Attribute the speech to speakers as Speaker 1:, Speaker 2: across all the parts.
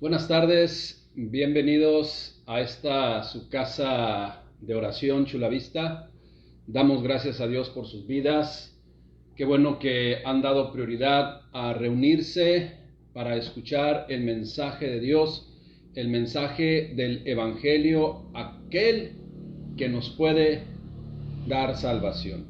Speaker 1: Buenas tardes, bienvenidos a esta su casa de oración Chula Vista. Damos gracias a Dios por sus vidas. Qué bueno que han dado prioridad a reunirse para escuchar el mensaje de Dios, el mensaje del Evangelio, aquel que nos puede dar salvación.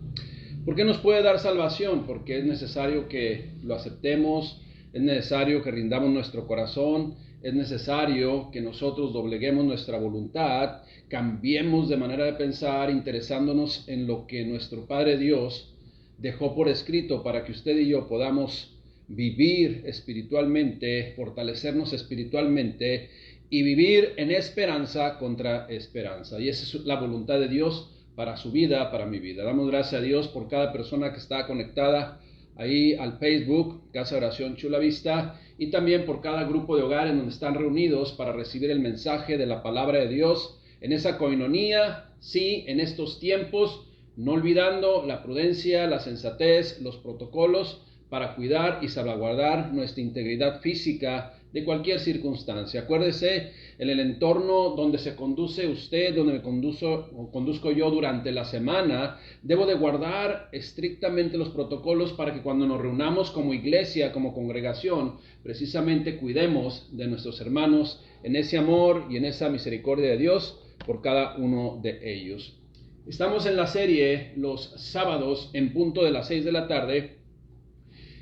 Speaker 1: ¿Por qué nos puede dar salvación? Porque es necesario que lo aceptemos, es necesario que rindamos nuestro corazón, es necesario que nosotros dobleguemos nuestra voluntad, cambiemos de manera de pensar, interesándonos en lo que nuestro Padre Dios dejó por escrito para que usted y yo podamos vivir espiritualmente, fortalecernos espiritualmente y vivir en esperanza contra esperanza. Y esa es la voluntad de Dios para su vida, para mi vida. Damos gracias a Dios por cada persona que está conectada ahí al Facebook, Casa de Oración Chula Vista, y también por cada grupo de hogar en donde están reunidos para recibir el mensaje de la palabra de Dios en esa coinonía, sí, en estos tiempos, no olvidando la prudencia, la sensatez, los protocolos para cuidar y salvaguardar nuestra integridad física de cualquier circunstancia. Acuérdese, en el entorno donde se conduce usted, donde me conduzco yo durante la semana, debo de guardar estrictamente los protocolos para que cuando nos reunamos como iglesia, como congregación, precisamente cuidemos de nuestros hermanos en ese amor y en esa misericordia de Dios por cada uno de ellos. Estamos en la serie los sábados en punto de las 6 de la tarde,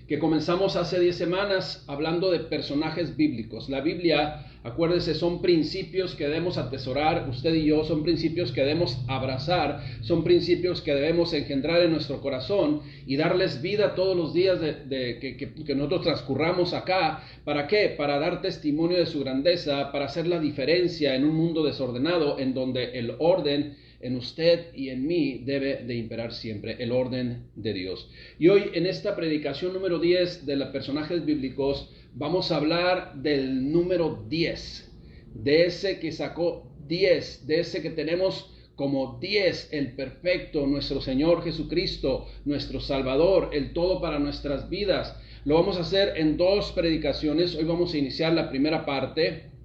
Speaker 1: que comenzamos hace 10 semanas hablando de personajes bíblicos. La Biblia, acuérdese, son principios que debemos atesorar, usted y yo, son principios que debemos abrazar, son principios que debemos engendrar en nuestro corazón y darles vida todos los días que nosotros transcurramos acá. ¿Para qué? Para dar testimonio de su grandeza, para hacer la diferencia en un mundo desordenado en donde el orden en usted y en mí debe de imperar siempre, el orden de Dios. Y hoy en esta predicación número 10 de los personajes bíblicos vamos a hablar del número 10, de ese que sacó 10, de ese que tenemos como 10, el perfecto, nuestro Señor Jesucristo, nuestro Salvador, el todo para nuestras vidas. Lo vamos a hacer en dos predicaciones. Hoy vamos a iniciar la primera parte.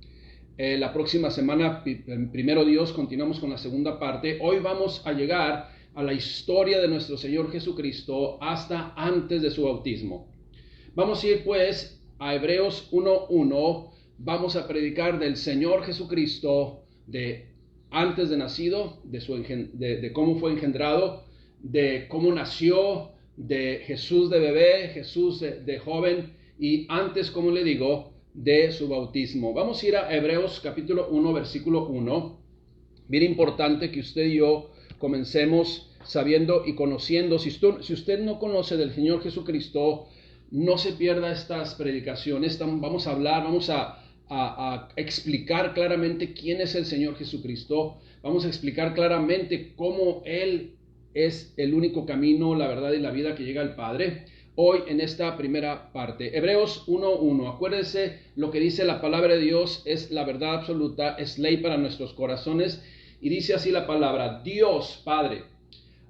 Speaker 1: La próxima semana, primero Dios, continuamos con la segunda parte. Hoy vamos a llegar a la historia de nuestro Señor Jesucristo hasta antes de su bautismo. Vamos a ir pues a Hebreos 1:1. Vamos a predicar del Señor Jesucristo, de antes de nacido, de cómo fue engendrado, de cómo nació, de Jesús de bebé, Jesús de joven y antes, como le digo, de su bautismo. Vamos a ir a Hebreos capítulo 1, versículo 1. Bien importante que usted y yo comencemos sabiendo y conociendo. Si usted no conoce del Señor Jesucristo, no se pierda estas predicaciones. Vamos a hablar, vamos a explicar claramente quién es el Señor Jesucristo. Vamos a explicar claramente cómo Él es el único camino, la verdad y la vida que llega al Padre. Hoy en esta primera parte, Hebreos 1:1, acuérdense lo que dice la palabra de Dios, es la verdad absoluta, es ley para nuestros corazones, y dice así la palabra: Dios Padre,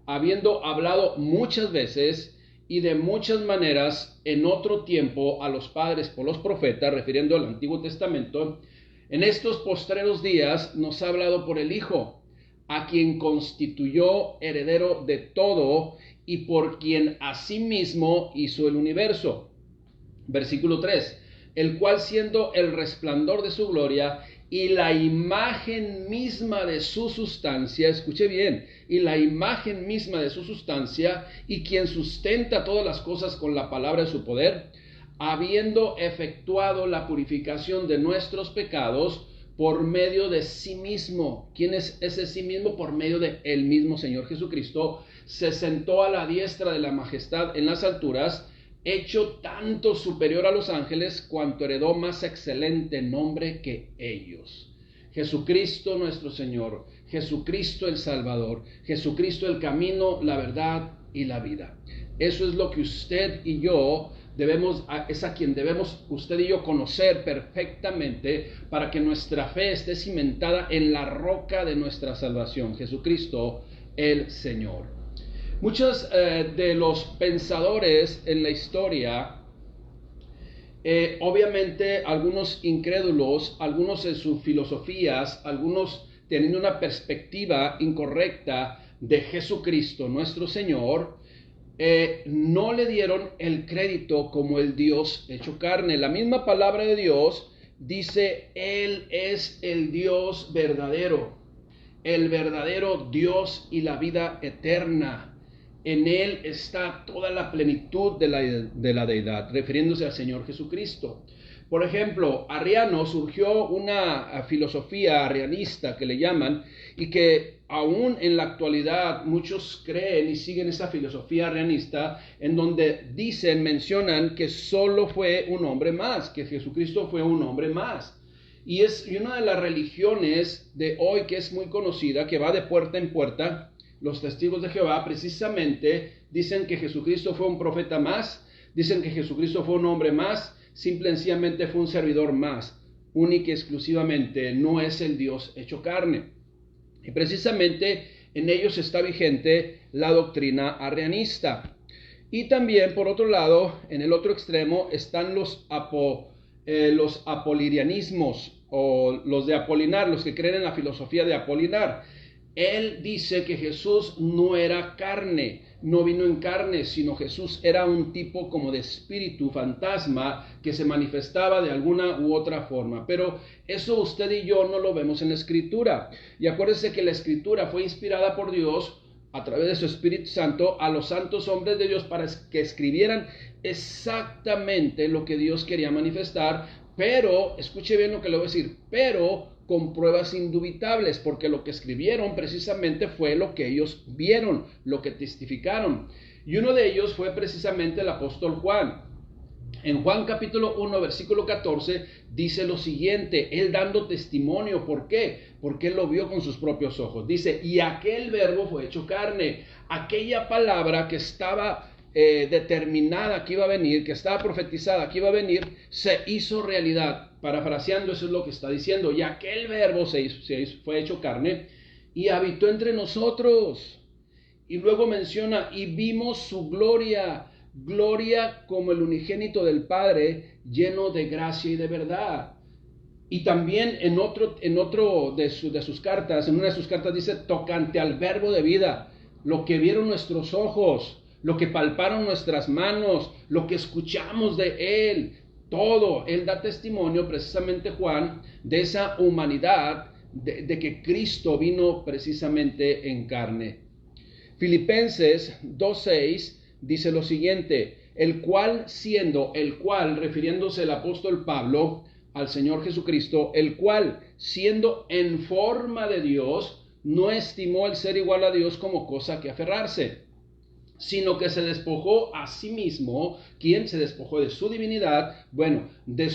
Speaker 1: habiendo hablado muchas veces y de muchas maneras en otro tiempo a los padres por los profetas, refiriendo al Antiguo Testamento, en estos postreros días nos ha hablado por el Hijo, a quien constituyó heredero de todo y por quien asimismo hizo el universo. Versículo 3, el cual siendo el resplandor de su gloria y la imagen misma de su sustancia, escuche bien, y la imagen misma de su sustancia, y quien sustenta todas las cosas con la palabra de su poder, habiendo efectuado la purificación de nuestros pecados por medio de sí mismo. ¿Quién es ese sí mismo? Por medio de el mismo Señor Jesucristo. Se sentó a la diestra de la majestad en las alturas, hecho tanto superior a los ángeles, cuanto heredó más excelente nombre que ellos. Jesucristo nuestro Señor, Jesucristo el Salvador, Jesucristo el camino, la verdad y la vida. Eso es lo que usted y yo es a quien debemos usted y yo conocer perfectamente para que nuestra fe esté cimentada en la roca de nuestra salvación, Jesucristo el Señor. Muchos de los pensadores en la historia Obviamente algunos incrédulos, algunos en sus filosofías, algunos teniendo una perspectiva incorrecta de Jesucristo nuestro Señor, no le dieron el crédito como el Dios hecho carne. La misma palabra de Dios dice, Él es el Dios verdadero, el verdadero Dios y la vida eterna. En Él está toda la plenitud de la deidad, refiriéndose al Señor Jesucristo. Por ejemplo, arriano, surgió una filosofía arrianista que le llaman, y que aún en la actualidad muchos creen y siguen esa filosofía arrianista, en donde mencionan que solo fue un hombre más, que Jesucristo fue un hombre más. Y es una de las religiones de hoy que es muy conocida, que va de puerta en puerta. Los testigos de Jehová precisamente dicen que Jesucristo fue un profeta más, dicen que Jesucristo fue un hombre más, simple y sencillamente fue un servidor más, única y exclusivamente, no es el Dios hecho carne. Y precisamente en ellos está vigente la doctrina arrianista. Y también, por otro lado, en el otro extremo están los apolirianismos, o los de Apolinar, los que creen en la filosofía de Apolinar. Él dice que Jesús no era carne, no vino en carne, sino Jesús era un tipo como de espíritu, fantasma, que se manifestaba de alguna u otra forma. Pero eso usted y yo no lo vemos en la Escritura. Y acuérdese que la Escritura fue inspirada por Dios a través de su Espíritu Santo a los santos hombres de Dios para que escribieran exactamente lo que Dios quería manifestar. Pero, escuche bien lo que le voy a decir, pero con pruebas indubitables, porque lo que escribieron precisamente fue lo que ellos vieron, lo que testificaron. Y uno de ellos fue precisamente el apóstol Juan. En Juan capítulo 1, versículo 14, dice lo siguiente, él dando testimonio. ¿Por qué? Porque él lo vio con sus propios ojos. Dice, y aquel verbo fue hecho carne. Aquella palabra que estaba determinada que iba a venir, que estaba profetizada que iba a venir, se hizo realidad. Parafraseando, eso es lo que está diciendo. Y aquel verbo fue hecho carne y habitó entre nosotros. Y luego menciona, y vimos su gloria, gloria como el unigénito del Padre, lleno de gracia y de verdad. Y también en otro de sus cartas, en una de sus cartas dice, tocante al verbo de vida, lo que vieron nuestros ojos, lo que palparon nuestras manos, lo que escuchamos de Él, todo. Él da testimonio, precisamente Juan, de esa humanidad, de que Cristo vino precisamente en carne. Filipenses 2:6 dice lo siguiente, el cual, refiriéndose el apóstol Pablo al Señor Jesucristo, el cual, siendo en forma de Dios, no estimó el ser igual a Dios como cosa que aferrarse, sino que se despojó a sí mismo. ¿Quién se despojó de su divinidad? Bueno, de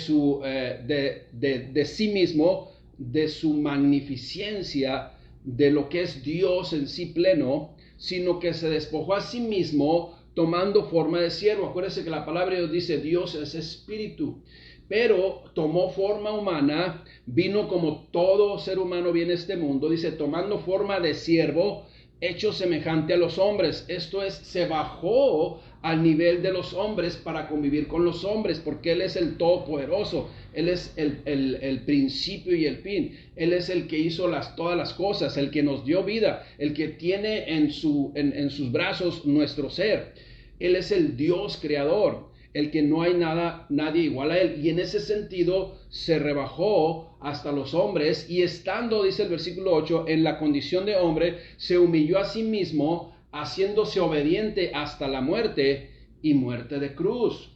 Speaker 1: sí mismo, de su magnificencia, de lo que es Dios en sí pleno, sino que se despojó a sí mismo tomando forma de siervo. Acuérdense que la palabra de Dios dice, Dios es espíritu, pero tomó forma humana, vino como todo ser humano viene a este mundo, dice, tomando forma de siervo, hecho semejante a los hombres. Esto es, se bajó al nivel de los hombres para convivir con los hombres, porque Él es el Todopoderoso, Él es el principio y el fin, Él es el que hizo todas las cosas, el que nos dio vida, el que tiene en sus brazos nuestro ser. Él es el Dios creador, el que no hay nadie igual a Él, y en ese sentido se rebajó hasta los hombres, y estando, dice el versículo 8, en la condición de hombre, se humilló a sí mismo, haciéndose obediente hasta la muerte y muerte de cruz.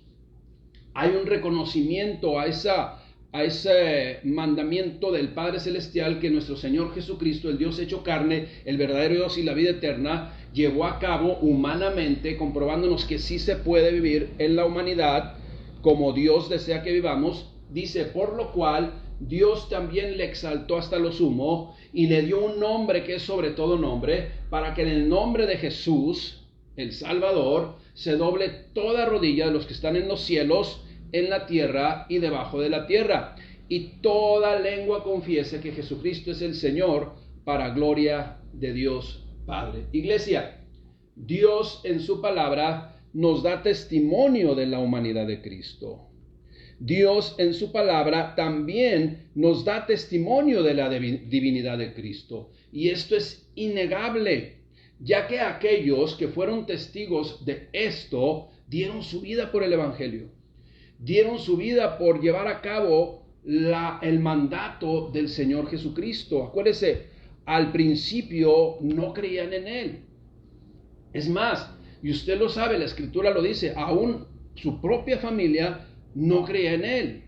Speaker 1: Hay un reconocimiento a ese mandamiento del Padre Celestial que nuestro Señor Jesucristo, el Dios hecho carne, el verdadero Dios y la vida eterna, llevó a cabo humanamente, comprobándonos que sí se puede vivir en la humanidad como Dios desea que vivamos. Dice, por lo cual Dios también le exaltó hasta lo sumo y le dio un nombre que es sobre todo nombre, para que en el nombre de Jesús, el Salvador, se doble toda rodilla de los que están en los cielos, en la tierra y debajo de la tierra, y toda lengua confiese que Jesucristo es el Señor, para gloria de Dios Padre. Iglesia, Dios en su palabra nos da testimonio de la humanidad de Cristo. Dios en su palabra también nos da testimonio de la divinidad de Cristo. Y esto es innegable, ya que aquellos que fueron testigos de esto dieron su vida por el Evangelio. Dieron su vida por llevar a cabo el mandato del Señor Jesucristo. Acuérdese, al principio no creían en Él. Es más, y usted lo sabe, la Escritura lo dice, aún su propia familia no creía en Él.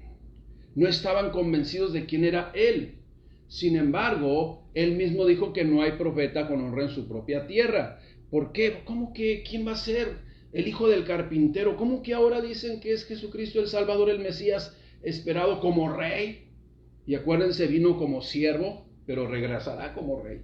Speaker 1: No estaban convencidos de quién era Él. Sin embargo, Él mismo dijo que no hay profeta con honra en su propia tierra. ¿Por qué? ¿Cómo que quién va a ser el hijo del carpintero? ¿Cómo que ahora dicen que es Jesucristo el Salvador, el Mesías esperado como rey? Y acuérdense, vino como siervo, pero regresará como rey.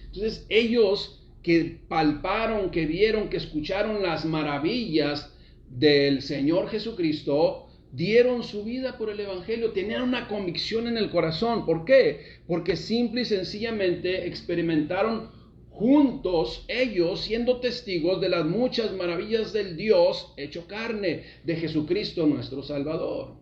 Speaker 1: Entonces, ellos que palparon, que vieron, que escucharon las maravillas del Señor Jesucristo, dieron su vida por el Evangelio, tenían una convicción en el corazón. ¿Por qué? Porque simple y sencillamente experimentaron juntos, ellos siendo testigos de las muchas maravillas del Dios hecho carne, de Jesucristo nuestro Salvador.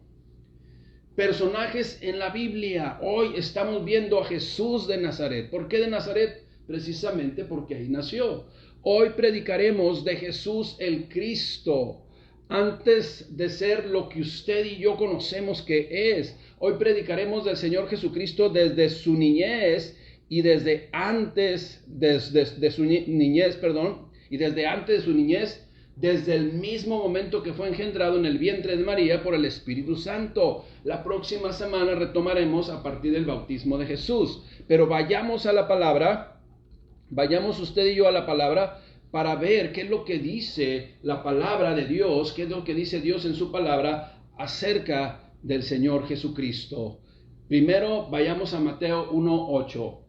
Speaker 1: Personajes en la Biblia. Hoy estamos viendo a Jesús de Nazaret. ¿Por qué de Nazaret? Precisamente porque ahí nació. Hoy predicaremos de Jesús el Cristo, antes de ser lo que usted y yo conocemos que es. Hoy predicaremos del Señor Jesucristo desde su niñez y desde antes de su niñez, y desde antes de su niñez, desde el mismo momento que fue engendrado en el vientre de María por el Espíritu Santo. La próxima semana retomaremos a partir del bautismo de Jesús. Pero vayamos a la palabra, vayamos usted y yo a la palabra para ver qué es lo que dice la palabra de Dios, qué es lo que dice Dios en su palabra acerca del Señor Jesucristo. Primero vayamos a Mateo 1:8.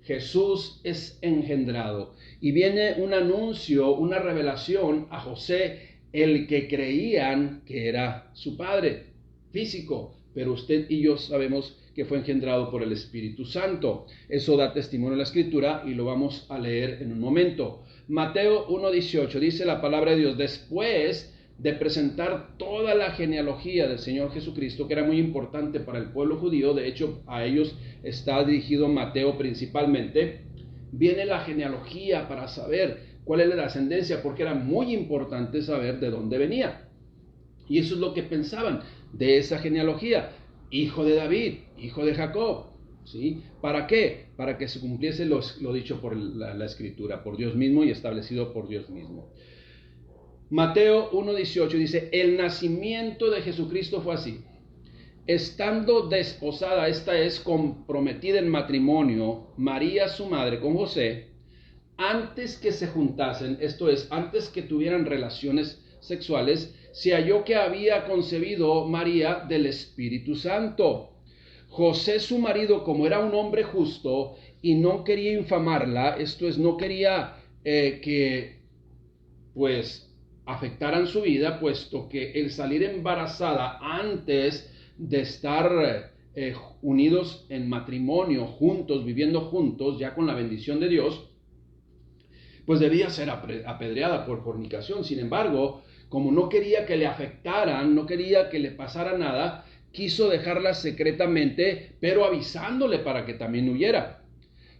Speaker 1: Jesús es engendrado. Y viene un anuncio, una revelación a José, el que creían que era su padre físico, pero usted y yo sabemos que fue engendrado por el Espíritu Santo. Eso da testimonio en la Escritura y lo vamos a leer en un momento. Mateo 1:18 dice la palabra de Dios: después de presentar toda la genealogía del Señor Jesucristo, que era muy importante para el pueblo judío, de hecho a ellos está dirigido Mateo principalmente, viene la genealogía para saber cuál es la ascendencia, porque era muy importante saber de dónde venía. Y eso es lo que pensaban de esa genealogía: hijo de David, hijo de Jacob. ¿Sí? ¿Para qué? Para que se cumpliese lo dicho por la Escritura, por Dios mismo y establecido por Dios mismo. Mateo 1:18 dice: el nacimiento de Jesucristo fue así. Estando desposada, esta es comprometida en matrimonio, María su madre con José, antes que se juntasen, esto es, antes que tuvieran relaciones sexuales, se halló que había concebido María del Espíritu Santo. José su marido, como era un hombre justo y no quería infamarla, esto es, no quería que afectaran su vida, puesto que el salir embarazada antes de estar unidos en matrimonio, juntos, viviendo juntos, ya con la bendición de Dios, pues debía ser apedreada por fornicación. Sin embargo, como no quería que le afectaran, no quería que le pasara nada, quiso dejarla secretamente, pero avisándole para que también huyera.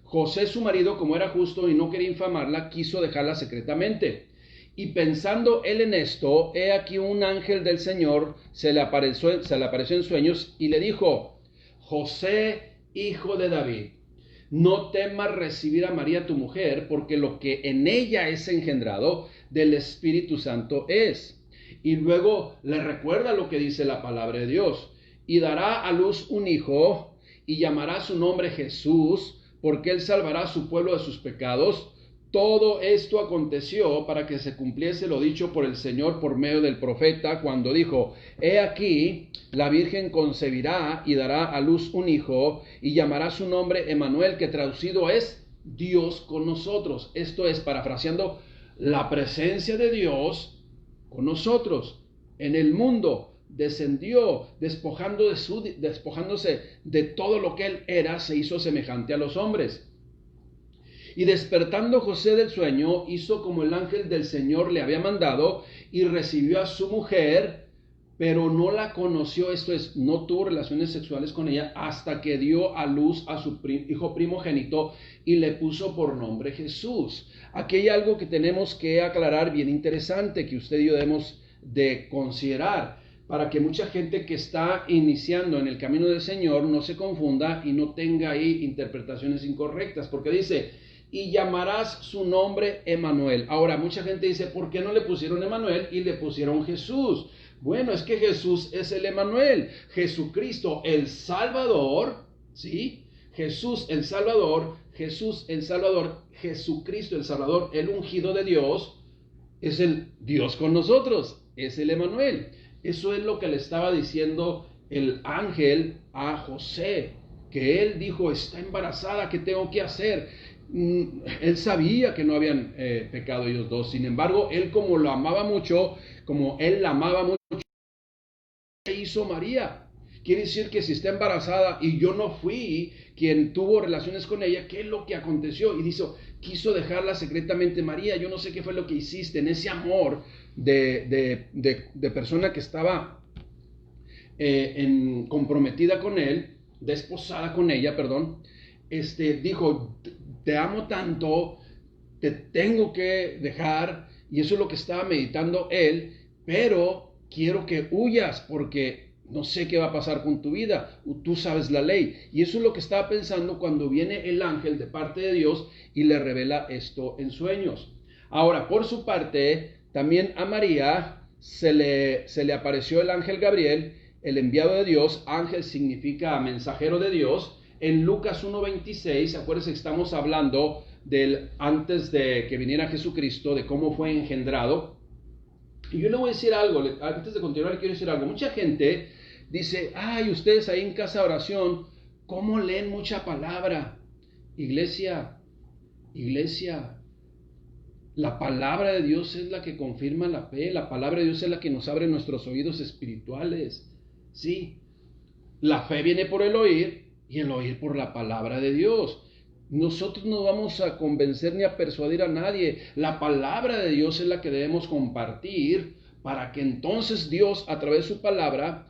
Speaker 1: José, su marido, como era justo y no quería infamarla, quiso dejarla secretamente. Y pensando él en esto, he aquí un ángel del Señor se le apareció en sueños y le dijo: José, hijo de David, no temas recibir a María tu mujer, porque lo que en ella es engendrado del Espíritu Santo es. Y luego le recuerda lo que dice la palabra de Dios: y dará a luz un hijo, y llamará su nombre Jesús, porque él salvará a su pueblo de sus pecados. Todo esto aconteció para que se cumpliese lo dicho por el Señor por medio del profeta, cuando dijo: he aquí, la Virgen concebirá y dará a luz un hijo, y llamará su nombre Emmanuel, que traducido es Dios con nosotros. Esto es, parafraseando, la presencia de Dios con nosotros en el mundo. Descendió, despojándose de todo lo que él era, se hizo semejante a los hombres. Y despertando José del sueño, hizo como el ángel del Señor le había mandado, y recibió a su mujer pero no la conoció, esto es, no tuvo relaciones sexuales con ella hasta que dio a luz a su hijo primogénito y le puso por nombre Jesús. Aquí hay algo que tenemos que aclarar bien interesante, que usted y yo debemos de considerar, para que mucha gente que está iniciando en el camino del Señor no se confunda y no tenga ahí interpretaciones incorrectas, porque dice, y llamarás su nombre Emmanuel. Ahora, mucha gente dice, ¿por qué no le pusieron Emmanuel y le pusieron Jesús? Bueno, es que Jesús es el Emmanuel, Jesucristo el Salvador, ¿sí? Jesús el Salvador, Jesucristo el Salvador, el ungido de Dios, es el Dios con nosotros, es el Emmanuel. Eso es lo que le estaba diciendo el ángel a José, que él dijo, está embarazada, ¿qué tengo que hacer? Él sabía que no habían pecado ellos dos, sin embargo, él como lo amaba mucho, como él la amaba mucho, ¿qué hizo María? Quiere decir que si está embarazada y yo no fui quien tuvo relaciones con ella, ¿qué es lo que aconteció? Y dice, quiso dejarla secretamente. María, yo no sé qué fue lo que hiciste en ese amor de persona que estaba comprometida con él, desposada con ella, perdón. Dijo, te amo tanto, te tengo que dejar, y eso es lo que estaba meditando él, pero quiero que huyas porque no sé qué va a pasar con tu vida, tú sabes la ley. Y eso es lo que estaba pensando cuando viene el ángel de parte de Dios y le revela esto en sueños. Ahora, por su parte, también a María se le apareció el ángel Gabriel, el enviado de Dios. Ángel significa mensajero de Dios. En Lucas 1:26, acuérdense que estamos hablando del antes de que viniera Jesucristo, de cómo fue engendrado. Y yo le voy a decir algo, antes de continuar quiero decir algo. Mucha gente dice, ay, ustedes ahí en casa de oración, ¿cómo leen mucha palabra? Iglesia, la palabra de Dios es la que confirma la fe, la palabra de Dios es la que nos abre nuestros oídos espirituales. Sí, la fe viene por el oír y el oír por la palabra de Dios. Nosotros no vamos a convencer ni a persuadir a nadie. La palabra de Dios es la que debemos compartir para que entonces Dios, a través de su palabra,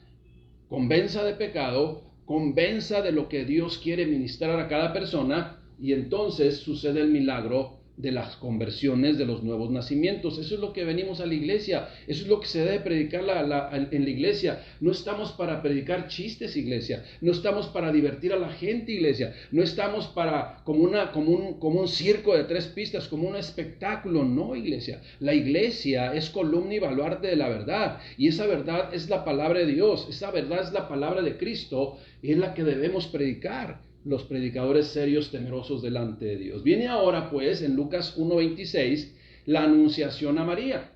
Speaker 1: convenza de pecado, convenza de lo que Dios quiere ministrar a cada persona, y entonces sucede el milagro de las conversiones, de los nuevos nacimientos. Eso es lo que venimos a la iglesia, eso es lo que se debe predicar en la iglesia. No estamos para predicar chistes, iglesia, no estamos para divertir a la gente, iglesia, no estamos para como un circo de 3 pistas, como un espectáculo, no, iglesia. La iglesia es columna y baluarte de la verdad, y esa verdad es la palabra de Dios, esa verdad es la palabra de Cristo, y es la que debemos predicar, los predicadores serios, temerosos delante de Dios. Viene ahora pues en Lucas 1:26 la anunciación a María.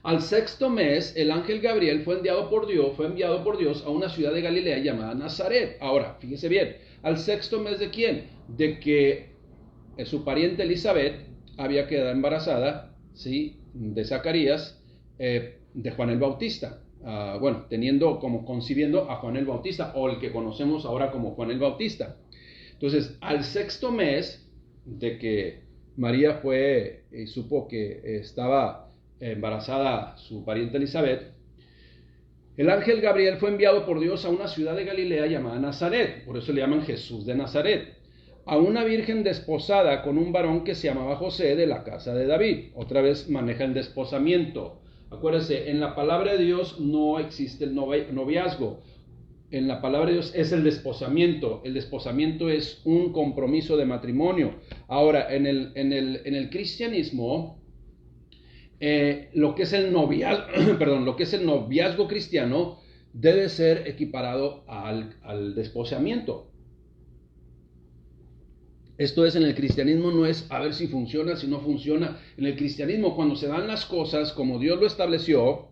Speaker 1: Al 6º mes el ángel Gabriel fue enviado por Dios a una ciudad de Galilea llamada Nazaret. Ahora, fíjese bien, al 6º mes ¿de quién? De que su pariente Elizabeth había quedado embarazada, ¿sí?, de Zacarías, de Juan el Bautista. Concibiendo a Juan el Bautista, o el que conocemos ahora como Juan el Bautista. Entonces, al 6º mes de que María fue y supo que estaba embarazada su pariente Elizabeth, el ángel Gabriel fue enviado por Dios a una ciudad de Galilea llamada Nazaret, por eso le llaman Jesús de Nazaret, a una virgen desposada con un varón que se llamaba José, de la casa de David. Otra vez maneja el desposamiento. Acuérdense, en la palabra de Dios no existe el noviazgo. En la palabra de Dios es el desposamiento. El desposamiento es un compromiso de matrimonio. Ahora, en el cristianismo, lo que es el noviazgo cristiano debe ser equiparado al desposamiento. Esto es, en el cristianismo no es a ver si funciona, si no funciona. En el cristianismo, cuando se dan las cosas como Dios lo estableció,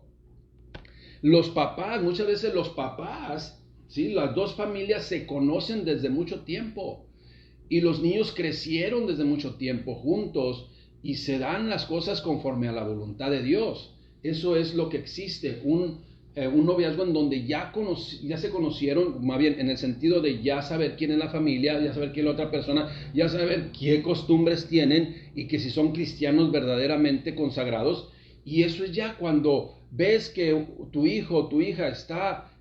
Speaker 1: muchas veces los papás, ¿sí?, las dos familias se conocen desde mucho tiempo. Y los niños crecieron desde mucho tiempo juntos y se dan las cosas conforme a la voluntad de Dios. Eso es lo que existe, un noviazgo en donde ya se conocieron, más bien en el sentido de ya saber quién es la familia, ya saber quién es la otra persona, ya saber qué costumbres tienen y que si son cristianos verdaderamente consagrados. Y eso es ya cuando ves que tu hijo o tu hija está,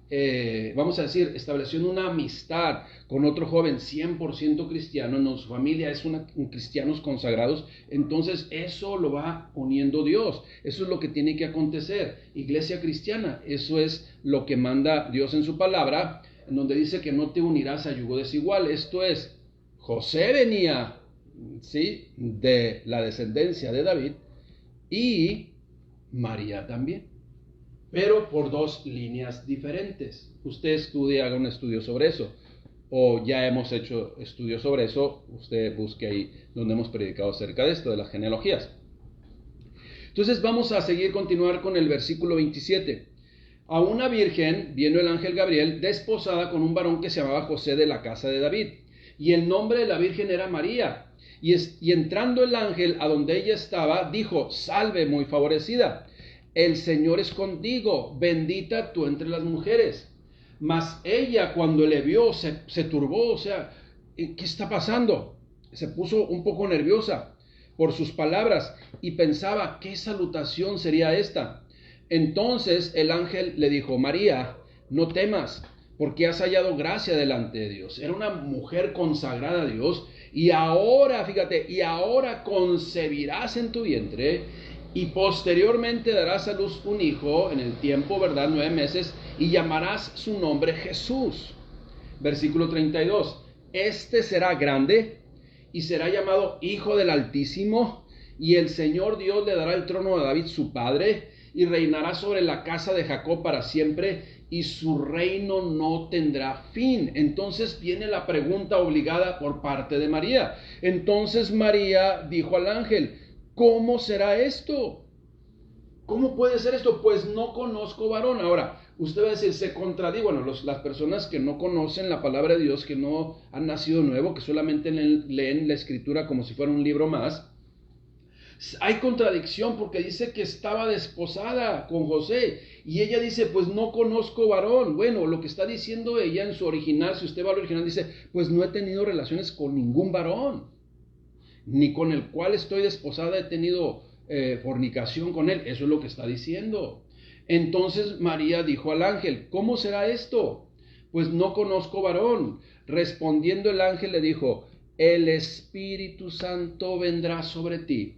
Speaker 1: vamos a decir, estableciendo una amistad con otro joven 100% cristiano, en su familia es cristianos consagrados, entonces eso lo va poniendo Dios. Eso es lo que tiene que acontecer. Iglesia cristiana, eso es lo que manda Dios en su palabra, en donde dice que no te unirás a yugo desigual. Esto es, José venía, ¿sí?, de la descendencia de David, y María también, pero por dos líneas diferentes. Usted estudie, haga un estudio sobre eso, o ya hemos hecho estudios sobre eso. Usted busque ahí donde hemos predicado acerca de esto, de las genealogías. Entonces vamos a continuar con el versículo 27. A una virgen vino el ángel Gabriel desposada con un varón que se llamaba José, de la casa de David, y el nombre de la virgen era María. Y entrando el ángel a donde ella estaba, dijo: salve, muy favorecida, el Señor es contigo, bendita tú entre las mujeres. Mas ella, cuando le vio, se turbó. O sea, ¿qué está pasando? Se puso un poco nerviosa por sus palabras y pensaba, ¿qué salutación sería esta? Entonces el ángel le dijo: María, no temas, porque has hallado gracia delante de Dios. Era una mujer consagrada a Dios, y ahora, fíjate, y ahora concebirás en tu vientre, y posteriormente darás a luz un hijo, en el tiempo, ¿verdad?, 9 meses, y llamarás su nombre Jesús. Versículo 32, este será grande, y será llamado Hijo del Altísimo, y el Señor Dios le dará el trono a David su padre, y reinará sobre la casa de Jacob para siempre, y su reino no tendrá fin. Entonces viene la pregunta obligada por parte de María. Entonces María dijo al ángel: ¿cómo será esto? ¿Cómo puede ser esto? Pues no conozco varón. Ahora, usted va a decir, se contradice. Bueno, las personas que no conocen la palabra de Dios, que no han nacido nuevo, que solamente leen la escritura como si fuera un libro más, hay contradicción, porque dice que estaba desposada con José y ella dice, pues no conozco varón. Bueno, lo que está diciendo ella en su original, si usted va al original, dice, pues no he tenido relaciones con ningún varón, ni con el cual estoy desposada he tenido fornicación con él. Eso es lo que está diciendo. Entonces María dijo al ángel: ¿cómo será esto? Pues no conozco varón. Respondiendo el ángel le dijo: el Espíritu Santo vendrá sobre ti,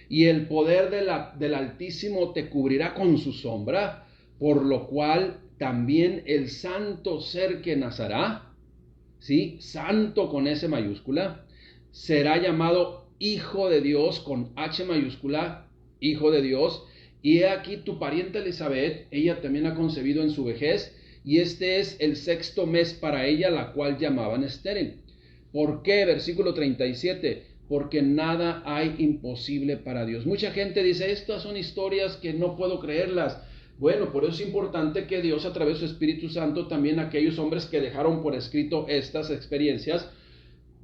Speaker 1: y el poder del Altísimo te cubrirá con su sombra, por lo cual también el santo ser que nacerá, ¿sí?, santo con S mayúscula, será llamado Hijo de Dios, con H mayúscula, Hijo de Dios. Y he aquí tu pariente Elizabeth, ella también ha concebido en su vejez, y este es el 6º mes para ella, la cual llamaban estéril. ¿Por qué? Versículo 37, porque nada hay imposible para Dios. Mucha gente dice, estas son historias que no puedo creerlas. Bueno, por eso es importante que Dios, a través de su Espíritu Santo, también aquellos hombres que dejaron por escrito estas experiencias,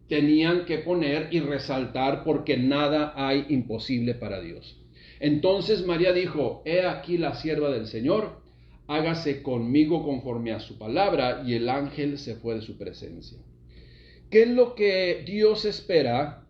Speaker 1: tenían que poner y resaltar, porque nada hay imposible para Dios. Entonces María dijo: he aquí la sierva del Señor, hágase conmigo conforme a su palabra. Y el ángel se fue de su presencia. ¿Qué es lo que Dios espera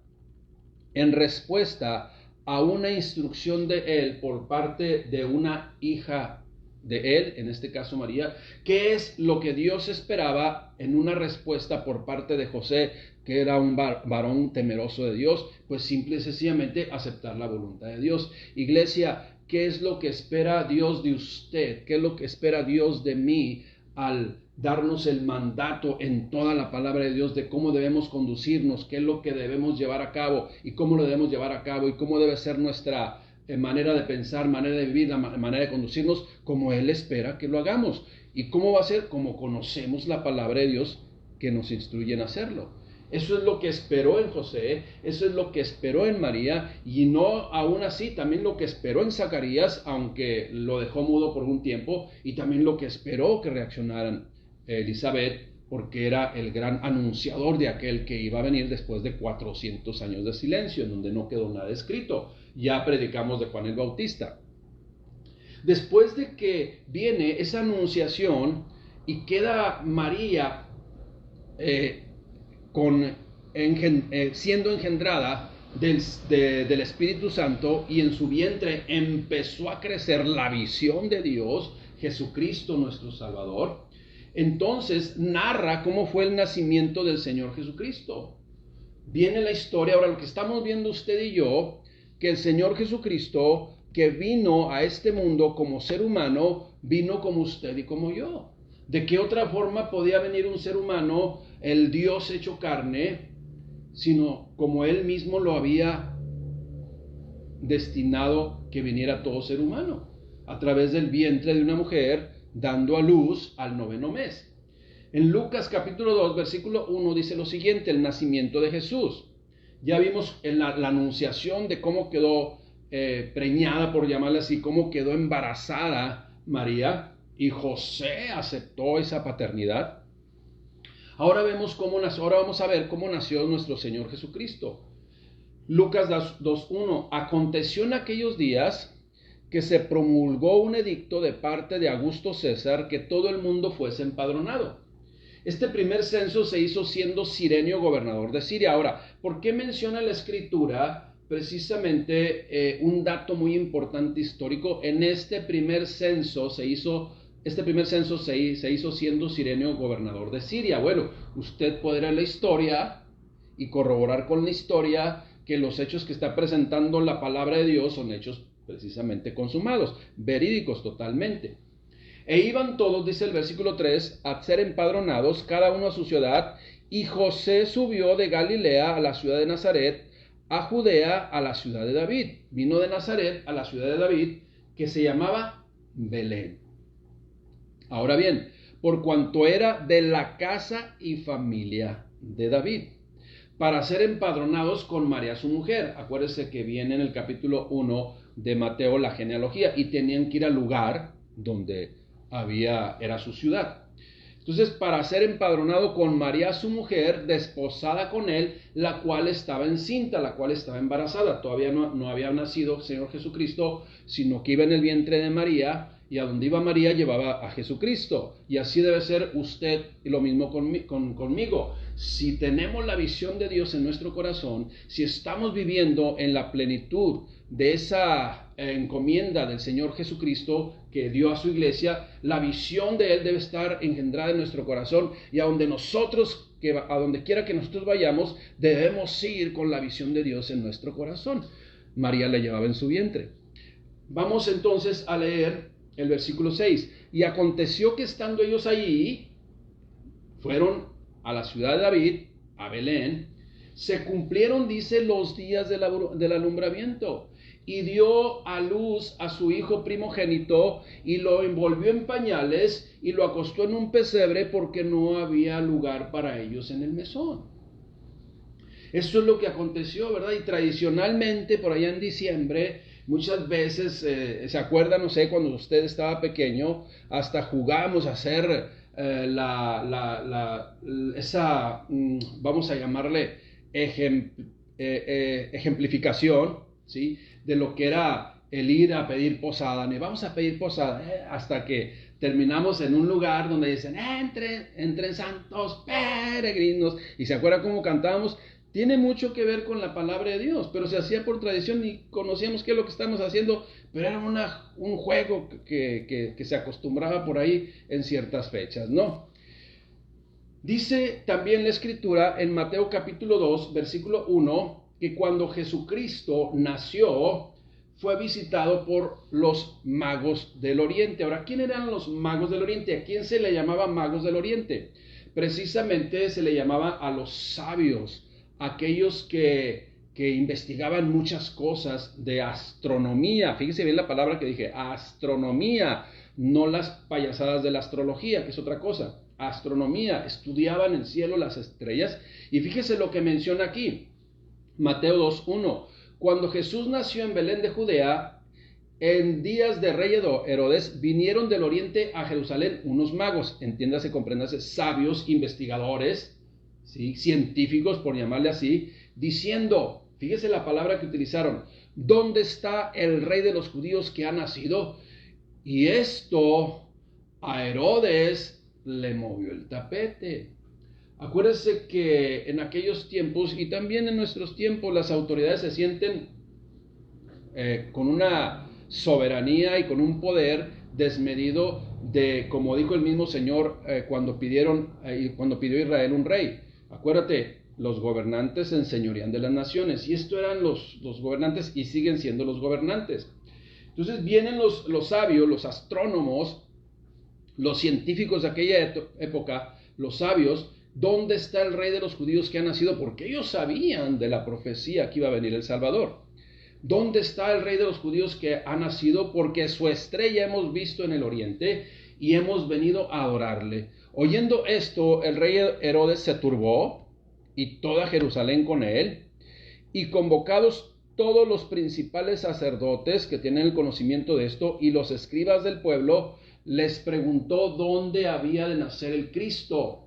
Speaker 1: en respuesta a una instrucción de Él por parte de una hija de Él, en este caso María? ¿Qué es lo que Dios esperaba en una respuesta por parte de José, que era un varón temeroso de Dios? Pues simple y sencillamente aceptar la voluntad de Dios. Iglesia, ¿qué es lo que espera Dios de usted? ¿Qué es lo que espera Dios de mí al darnos el mandato en toda la palabra de Dios de cómo debemos conducirnos, qué es lo que debemos llevar a cabo y cómo lo debemos llevar a cabo y cómo debe ser nuestra manera de pensar, manera de vivir, manera de conducirnos, como Él espera que lo hagamos? ¿Y cómo va a ser? Como conocemos la palabra de Dios que nos instruye en hacerlo. Eso es lo que esperó en José, eso es lo que esperó en María, y no aún así, también lo que esperó en Zacarías, aunque lo dejó mudo por un tiempo, y también lo que esperó que reaccionaran Elizabeth, porque era el gran anunciador de aquel que iba a venir después de 400 años de silencio, en donde no quedó nada escrito. Ya predicamos de Juan el Bautista. Después de que viene esa anunciación y queda María siendo engendrada del Espíritu Santo, y en su vientre empezó a crecer la visión de Dios, Jesucristo nuestro Salvador. Entonces narra cómo fue el nacimiento del Señor Jesucristo. Viene la historia, ahora lo que estamos viendo usted y yo, que el Señor Jesucristo, que vino a este mundo como ser humano, vino como usted y como yo. ¿De qué otra forma podía venir un ser humano, el Dios hecho carne, sino como Él mismo lo había destinado que viniera todo ser humano, a través del vientre de una mujer, dando a luz al 9º mes? En Lucas capítulo 2, versículo 1 dice lo siguiente, el nacimiento de Jesús. Ya vimos en la anunciación de cómo quedó preñada, por llamarle así, cómo quedó embarazada María, y José aceptó esa paternidad. Ahora vamos a ver cómo nació nuestro Señor Jesucristo. Lucas 2:1. Aconteció en aquellos días que se promulgó un edicto de parte de Augusto César que todo el mundo fuese empadronado. Este primer censo se hizo siendo Cirenio gobernador de Siria. Ahora, ¿por qué menciona la Escritura precisamente un dato muy importante histórico? En este primer censo se hizo siendo Cirenio gobernador de Siria. Bueno, usted puede leer la historia y corroborar con la historia que los hechos que está presentando la palabra de Dios son hechos precisamente consumados, verídicos totalmente. E iban todos, dice el versículo 3, a ser empadronados, cada uno a su ciudad, y José subió de Galilea a la ciudad de Nazaret, a Judea, a la ciudad de David. Vino de Nazaret a la ciudad de David, que se llamaba Belén. Ahora bien, por cuanto era de la casa y familia de David, para ser empadronados con María su mujer. Acuérdense que viene en el capítulo 1 de Mateo la genealogía, y tenían que ir al lugar donde era su ciudad. Entonces, para ser empadronado con María su mujer, desposada con él, la cual estaba encinta, la cual estaba embarazada. Todavía no había nacido el Señor Jesucristo, sino que iba en el vientre de María, y a donde iba María llevaba a Jesucristo. Y así debe ser usted, y lo mismo conmigo. Si tenemos la visión de Dios en nuestro corazón, si estamos viviendo en la plenitud de esa encomienda del Señor Jesucristo que dio a su iglesia, la visión de Él debe estar engendrada en nuestro corazón, y a donde quiera que nosotros vayamos, debemos ir con la visión de Dios en nuestro corazón. María la llevaba en su vientre. Vamos entonces a leer el versículo 6. Y aconteció que estando ellos allí, fueron a la ciudad de David, a Belén, se cumplieron, dice, los días del alumbramiento, y dio a luz a su hijo primogénito, y lo envolvió en pañales, y lo acostó en un pesebre, porque no había lugar para ellos en el mesón. Eso es lo que aconteció, ¿verdad? Y tradicionalmente, por allá en diciembre, muchas veces, se acuerda, no sé, cuando usted estaba pequeño, hasta jugamos a hacer esa, vamos a llamarle ejemplificación, ¿sí?, de lo que era el ir a pedir posada. Vamos a pedir posada, hasta que terminamos en un lugar donde dicen, entren santos peregrinos, y se acuerda cómo cantábamos. Tiene mucho que ver con la palabra de Dios, pero se hacía por tradición y conocíamos qué es lo que estamos haciendo, pero era un juego que se acostumbraba por ahí en ciertas fechas, ¿no? Dice también la Escritura en Mateo capítulo 2, versículo 1, que cuando Jesucristo nació, fue visitado por los magos del Oriente. Ahora, ¿quién eran los magos del Oriente? ¿A quién se le llamaba magos del Oriente? Precisamente se le llamaba a los sabios, aquellos que investigaban muchas cosas de astronomía. Fíjese bien la palabra que dije, astronomía, no las payasadas de la astrología, que es otra cosa. Astronomía, estudiaban el cielo, las estrellas. Y fíjese lo que menciona aquí, Mateo 2:1. Cuando Jesús nació en Belén de Judea, en días de rey Herodes, vinieron del oriente a Jerusalén unos magos, entiéndase, compréndase, sabios, investigadores, ¿sí?, científicos, por llamarle así, diciendo, fíjese la palabra que utilizaron, ¿dónde está el rey de los judíos que ha nacido? Y esto a Herodes le movió el tapete. Acuérdese que en aquellos tiempos y también en nuestros tiempos las autoridades se sienten con una soberanía y con un poder desmedido de, como dijo el mismo Señor cuando pidió Israel un rey. Acuérdate, los gobernantes se enseñorean de las naciones, y esto eran los gobernantes y siguen siendo los gobernantes. Entonces vienen los sabios, los astrónomos, los científicos de aquella época, los sabios. ¿Dónde está el rey de los judíos que ha nacido? Porque ellos sabían de la profecía que iba a venir el Salvador. ¿Dónde está el rey de los judíos que ha nacido? Porque su estrella hemos visto en el oriente y hemos venido a adorarle. Oyendo esto, el rey Herodes se turbó y toda Jerusalén con él, y convocados todos los principales sacerdotes que tienen el conocimiento de esto y los escribas del pueblo, les preguntó dónde había de nacer el Cristo.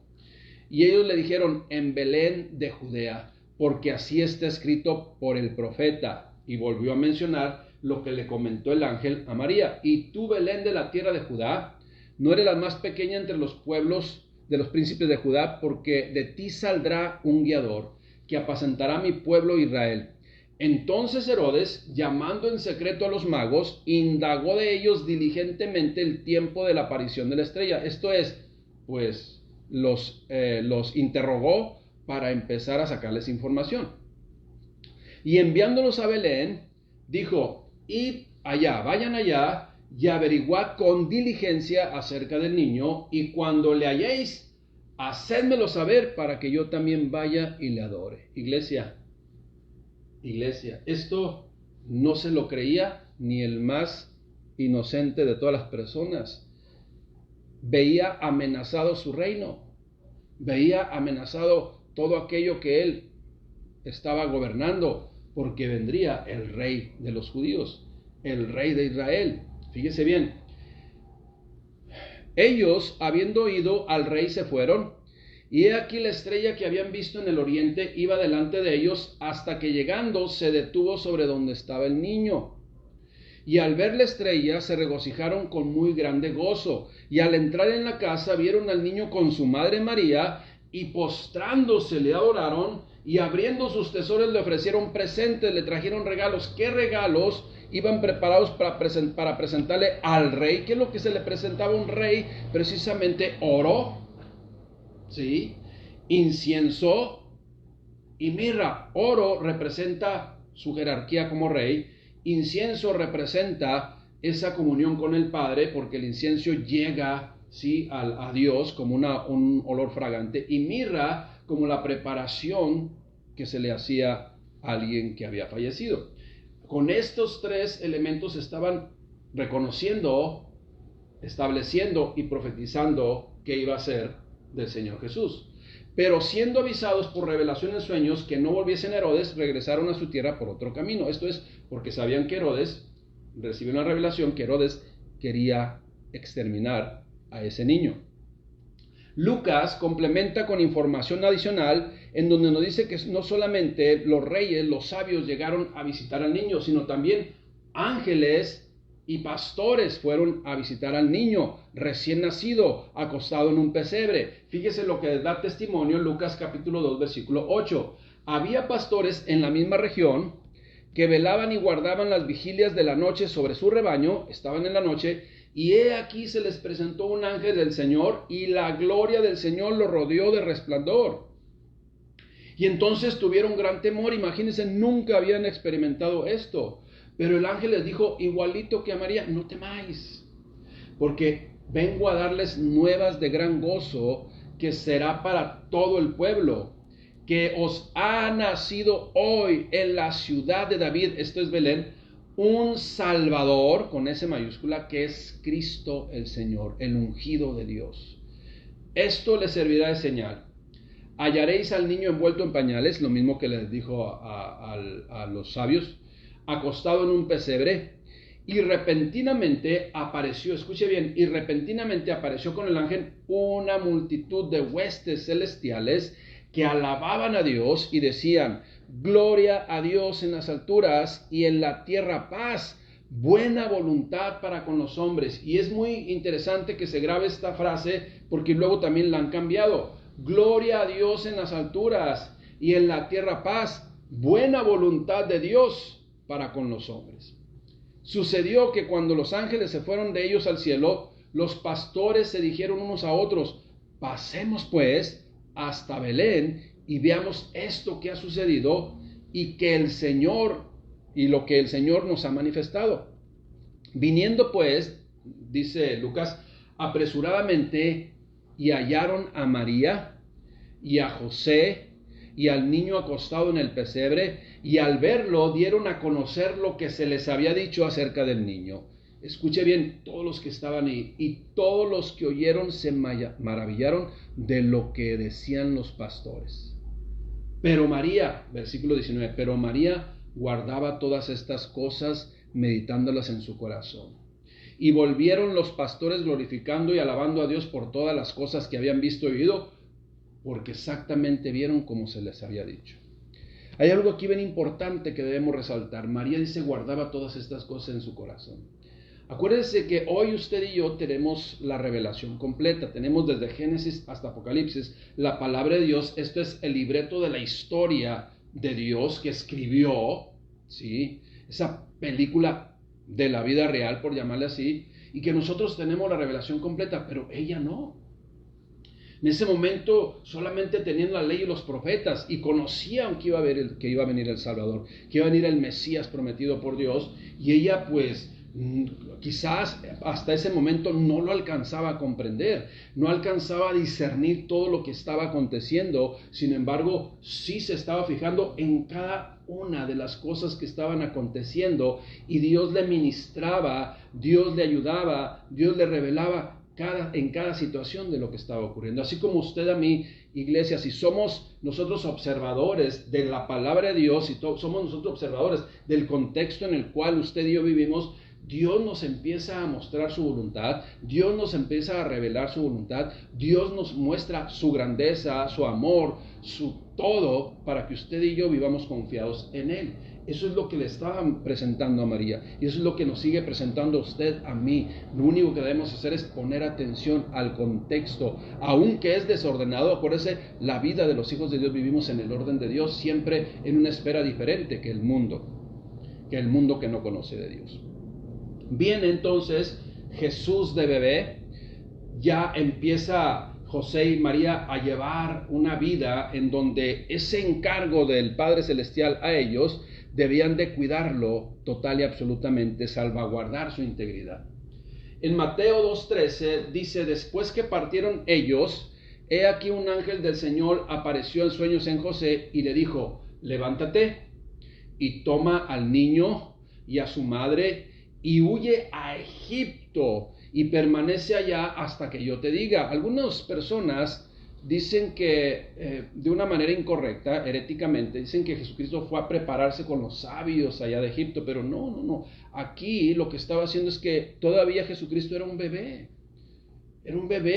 Speaker 1: Y ellos le dijeron: en Belén de Judea, porque así está escrito por el profeta. Y volvió a mencionar lo que le comentó el ángel a María. Y tú, Belén de la tierra de Judá, no eres la más pequeña entre los pueblos de los príncipes de Judá, porque de ti saldrá un guiador que apacentará a mi pueblo Israel. Entonces Herodes, llamando en secreto a los magos, indagó de ellos diligentemente el tiempo de la aparición de la estrella. Esto es, pues, los interrogó para empezar a sacarles información. Y enviándolos a Belén, dijo: id allá, vayan allá y averiguad con diligencia acerca del niño, y cuando le halléis, hacedmelo saber para que yo también vaya y le adore. Iglesia, esto no se lo creía ni el más inocente de todas las personas. Veía amenazado su reino, veía amenazado todo aquello que él estaba gobernando, porque vendría el rey de los judíos, el rey de Israel. Fíjese bien, ellos, habiendo oído al rey, se fueron, y he aquí la estrella que habían visto en el oriente iba delante de ellos, hasta que llegando se detuvo sobre donde estaba el niño. Y al ver la estrella se regocijaron con muy grande gozo, y al entrar en la casa vieron al niño con su madre María, y postrándose le adoraron, y abriendo sus tesoros le ofrecieron presentes, le trajeron regalos. ¿Qué regalos iban preparados para presentarle al rey? ¿Qué es lo que se le presentaba a un rey? Precisamente oro, ¿sí?, incienso y mirra. Oro representa su jerarquía como rey, incienso representa esa comunión con el Padre, porque el incienso llega, ¿sí?, a Dios como un olor fragante, y mirra como la preparación que se le hacía a alguien que había fallecido. Con estos tres elementos estaban reconociendo, estableciendo y profetizando que iba a ser del Señor Jesús. Pero siendo avisados por revelación en sueños que no volviesen a Herodes, regresaron a su tierra por otro camino. Esto es porque sabían que Herodes recibió una revelación que Herodes quería exterminar a ese niño. Lucas complementa con información adicional en donde nos dice que no solamente los reyes, los sabios llegaron a visitar al niño, sino también ángeles y pastores fueron a visitar al niño recién nacido, acostado en un pesebre. Fíjese lo que da testimonio en Lucas capítulo 2, versículo 8. Había pastores en la misma región que velaban y guardaban las vigilias de la noche sobre su rebaño, estaban en la noche, y he aquí se les presentó un ángel del Señor, y la gloria del Señor los rodeó de resplandor. Y entonces tuvieron gran temor. Imagínense, nunca habían experimentado esto. Pero el ángel les dijo, igualito que a María: no temáis, porque vengo a darles nuevas de gran gozo, que será para todo el pueblo, que os ha nacido hoy en la ciudad de David, esto es Belén, un Salvador, con S mayúscula, que es Cristo el Señor, el ungido de Dios. Esto les servirá de señal. Hallaréis al niño envuelto en pañales, lo mismo que les dijo a los sabios, acostado en un pesebre, y repentinamente apareció, escuche bien, y repentinamente apareció con el ángel una multitud de huestes celestiales que alababan a Dios y decían: gloria a Dios en las alturas y en la tierra paz, buena voluntad para con los hombres. Y es muy interesante que se grabe esta frase, porque luego también la han cambiado. gloria a Dios en las alturas y en la tierra paz, buena voluntad de Dios para con los hombres. Sucedió que cuando los ángeles se fueron de ellos al cielo, los pastores se dijeron unos a otros: pasemos pues hasta Belén y veamos esto que ha sucedido y lo que el Señor nos ha manifestado. Viniendo pues, dice Lucas, apresuradamente, y hallaron a María y a José y al niño acostado en el pesebre, y al verlo dieron a conocer lo que se les había dicho acerca del niño. Escuche bien, todos los que estaban ahí y todos los que oyeron se maravillaron de lo que decían los pastores. Pero María, versículo 19, pero María guardaba todas estas cosas, meditándolas en su corazón. Y volvieron los pastores glorificando y alabando a Dios por todas las cosas que habían visto y oído, porque exactamente vieron como se les había dicho. Hay algo aquí bien importante que debemos resaltar. María dice guardaba todas estas cosas en su corazón. Acuérdense que hoy usted y yo tenemos la revelación completa. Tenemos desde Génesis hasta Apocalipsis la palabra de Dios. Esto es el libreto de la historia de Dios que escribió, ¿sí? Esa película de la vida real, por llamarle así, y que nosotros tenemos la revelación completa, pero ella no. En ese momento solamente tenían la ley y los profetas y conocían que iba a venir el Salvador, que iba a venir el Mesías prometido por Dios, y ella pues quizás hasta ese momento no lo alcanzaba a comprender, no alcanzaba a discernir todo lo que estaba aconteciendo. Sin embargo, sí se estaba fijando en cada una de las cosas que estaban aconteciendo, y Dios le ministraba, Dios le ayudaba, Dios le revelaba en cada situación de lo que estaba ocurriendo. Así como usted a mí, iglesia, si somos nosotros observadores de la palabra de Dios, si somos nosotros observadores del contexto en el cual usted y yo vivimos, Dios nos empieza a mostrar su voluntad, Dios nos empieza a revelar su voluntad, Dios nos muestra su grandeza, su amor, su todo, para que usted y yo vivamos confiados en Él. Eso es lo que le estaban presentando a María, y eso es lo que nos sigue presentando a usted, a mí. Lo único que debemos hacer es poner atención al contexto, aunque es desordenado. Acuérdese, la vida de los hijos de Dios vivimos en el orden de Dios, siempre en una esfera diferente que el mundo que no conoce de Dios. Viene entonces Jesús de bebé, ya empieza José y María a llevar una vida en donde ese encargo del Padre Celestial a ellos debían de cuidarlo total y absolutamente, salvaguardar su integridad. En Mateo 2:13 dice: después que partieron ellos, he aquí un ángel del Señor apareció en sueños en José y le dijo: levántate y toma al niño y a su madre y huye a Egipto y permanece allá hasta que yo te diga. Algunas personas dicen que de una manera incorrecta, heréticamente, dicen que Jesucristo fue a prepararse con los sabios allá de Egipto, pero no. Aquí lo que estaba haciendo es que todavía Jesucristo era un bebé,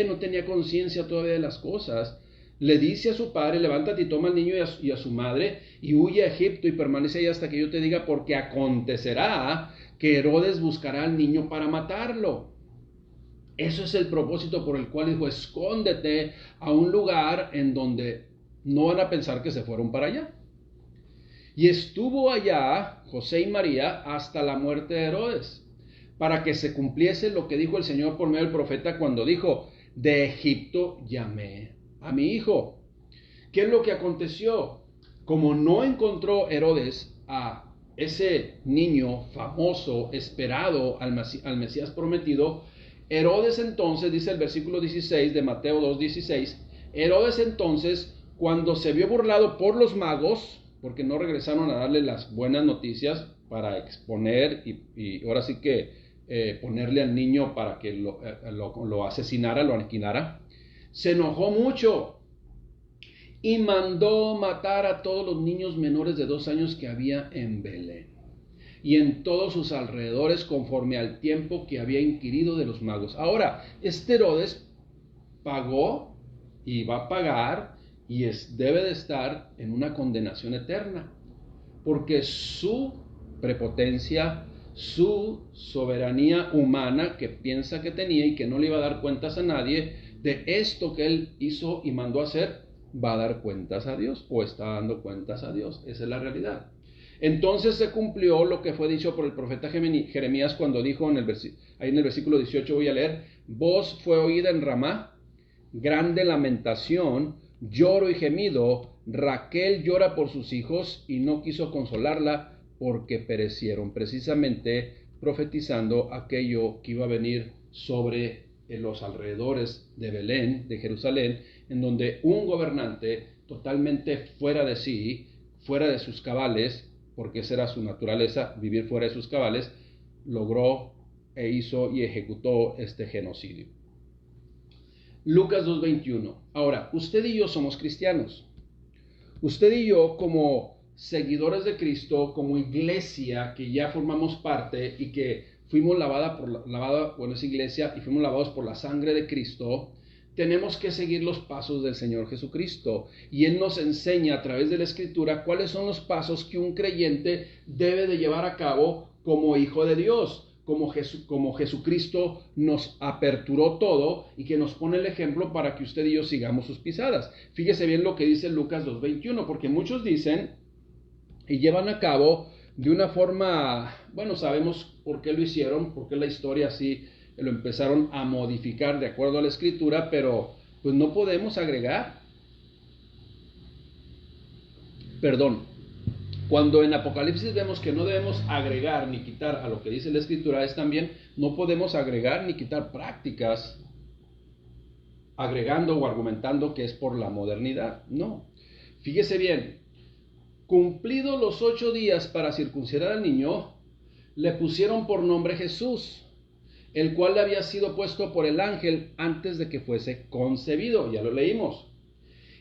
Speaker 1: no tenía conciencia todavía de las cosas. Le dice a su padre: levántate y toma al niño y a su madre y huye a Egipto y permanece ahí hasta que yo te diga, porque acontecerá que Herodes buscará al niño para matarlo. Eso es el propósito por el cual dijo: escóndete a un lugar en donde no van a pensar que se fueron para allá. Y estuvo allá José y María hasta la muerte de Herodes, para que se cumpliese lo que dijo el Señor por medio del profeta cuando dijo: de Egipto llamé a mi hijo. ¿Qué es lo que aconteció? Como no encontró Herodes a ese niño famoso, esperado, al Mesías prometido, Herodes entonces, dice el versículo 16 de Mateo 2:16, Herodes entonces, cuando se vio burlado por los magos, porque no regresaron a darle las buenas noticias para exponer y ahora sí que ponerle al niño para que lo asesinara, lo aniquilara, se enojó mucho y mandó matar a todos los niños menores de 2 años que había en Belén y en todos sus alrededores, conforme al tiempo que había inquirido de los magos. Ahora, este Herodes pagó y va a pagar y debe de estar en una condenación eterna, porque su prepotencia, su soberanía humana que piensa que tenía y que no le iba a dar cuentas a nadie, de esto que él hizo y mandó hacer, va a dar cuentas a Dios o está dando cuentas a Dios. Esa es la realidad. Entonces se cumplió lo que fue dicho por el profeta Jeremías cuando dijo ahí en el versículo 18 voy a leer: voz fue oída en Ramá, grande lamentación, lloro y gemido, Raquel llora por sus hijos y no quiso consolarla porque perecieron, precisamente profetizando aquello que iba a venir sobre los alrededores de Belén, de Jerusalén, en donde un gobernante totalmente fuera de sí, fuera de sus cabales, porque esa era su naturaleza, vivir fuera de sus cabales, logró e hizo y ejecutó este genocidio. Lucas 2:21. Ahora, usted y yo somos cristianos. Usted y yo, como seguidores de Cristo, como iglesia que ya formamos parte y que fuimos lavada por esa iglesia y fuimos lavados por la sangre de Cristo, tenemos que seguir los pasos del Señor Jesucristo. Y Él nos enseña a través de la Escritura cuáles son los pasos que un creyente debe de llevar a cabo como hijo de Dios. Como Jesucristo nos aperturó todo y que nos pone el ejemplo para que usted y yo sigamos sus pisadas. Fíjese bien lo que dice Lucas 2:21, porque muchos dicen y llevan a cabo de una forma, bueno, sabemos por qué lo hicieron, por qué la historia así lo empezaron a modificar de acuerdo a la Escritura, pero pues no podemos agregar. Cuando en Apocalipsis vemos que no debemos agregar ni quitar a lo que dice la Escritura, es también no podemos agregar ni quitar prácticas agregando o argumentando que es por la modernidad. No. Fíjese bien, cumplidos los 8 días para circuncidar al niño, le pusieron por nombre Jesús, el cual le había sido puesto por el ángel antes de que fuese concebido. Ya lo leímos.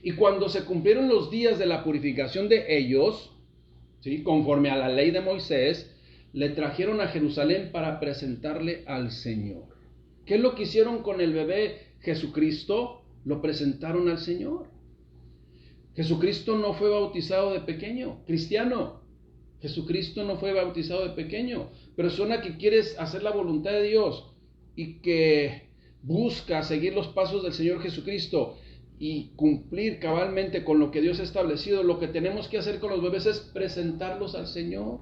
Speaker 1: Y cuando se cumplieron los días de la purificación de ellos, ¿sí?, conforme a la ley de Moisés, le trajeron a Jerusalén para presentarle al Señor. ¿Qué es lo que hicieron con el bebé Jesucristo? Lo presentaron al Señor. Jesucristo no fue bautizado de pequeño, cristiano. Jesucristo no fue bautizado de pequeño. Persona que quiere hacer la voluntad de Dios y que busca seguir los pasos del Señor Jesucristo y cumplir cabalmente con lo que Dios ha establecido, lo que tenemos que hacer con los bebés es presentarlos al Señor,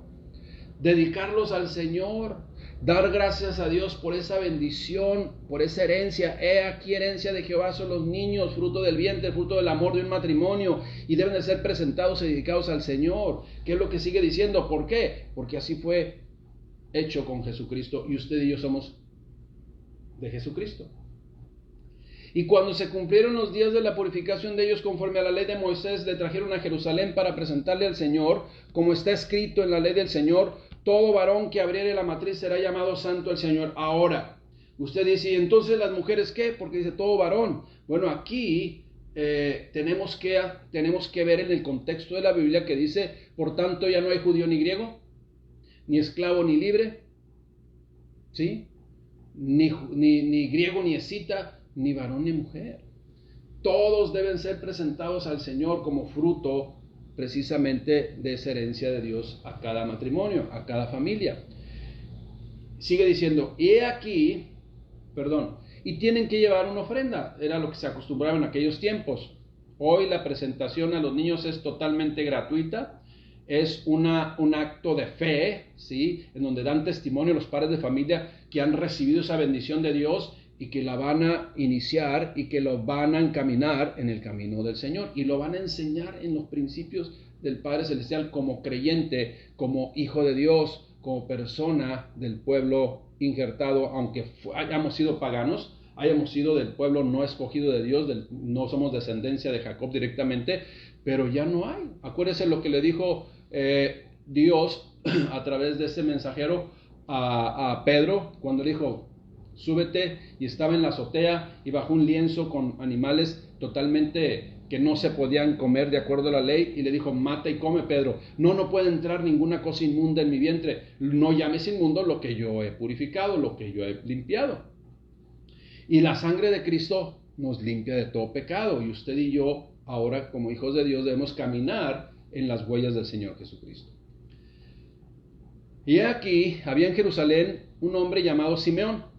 Speaker 1: dedicarlos al Señor, dar gracias a Dios por esa bendición, por esa herencia. He aquí herencia de Jehová son los niños, fruto del vientre, fruto del amor de un matrimonio, y deben de ser presentados y dedicados al Señor. ¿Qué es lo que sigue diciendo? ¿Por qué? Porque así fue hecho con Jesucristo y usted y yo somos de Jesucristo. Y cuando se cumplieron los días de la purificación de ellos conforme a la ley de Moisés, le trajeron a Jerusalén para presentarle al Señor, como está escrito en la ley del Señor: todo varón que abriere la matriz será llamado santo al Señor. Ahora, usted dice, ¿y entonces las mujeres qué? Porque dice todo varón. Bueno, aquí tenemos que ver en el contexto de la Biblia que dice, por tanto ya no hay judío ni griego, ni esclavo ni libre, ¿sí? Ni griego ni escita, ni varón ni mujer. Todos deben ser presentados al Señor como fruto precisamente de esa herencia de Dios a cada matrimonio, a cada familia. Sigue diciendo, y tienen que llevar una ofrenda. Era lo que se acostumbraba en aquellos tiempos. Hoy la presentación a los niños es totalmente gratuita. Es un acto de fe, ¿sí?, en donde dan testimonio los padres de familia que han recibido esa bendición de Dios y que la van a iniciar y que lo van a encaminar en el camino del Señor y lo van a enseñar en los principios del Padre Celestial como creyente, como hijo de Dios, como persona del pueblo injertado, aunque hayamos sido paganos, hayamos sido del pueblo no escogido de Dios, no somos descendencia de Jacob directamente, pero ya no hay. Acuérdese lo que le dijo Dios a través de ese mensajero a Pedro cuando le dijo, súbete, y estaba en la azotea y bajo un lienzo con animales totalmente que no se podían comer de acuerdo a la ley, y le dijo, mata y come, Pedro. No puede entrar ninguna cosa inmunda en mi vientre. No llames inmundo lo que yo he purificado, lo que yo he limpiado. Y la sangre de Cristo nos limpia de todo pecado, y usted y yo ahora como hijos de Dios debemos caminar en las huellas del Señor Jesucristo. Y aquí había en Jerusalén un hombre llamado Simeón.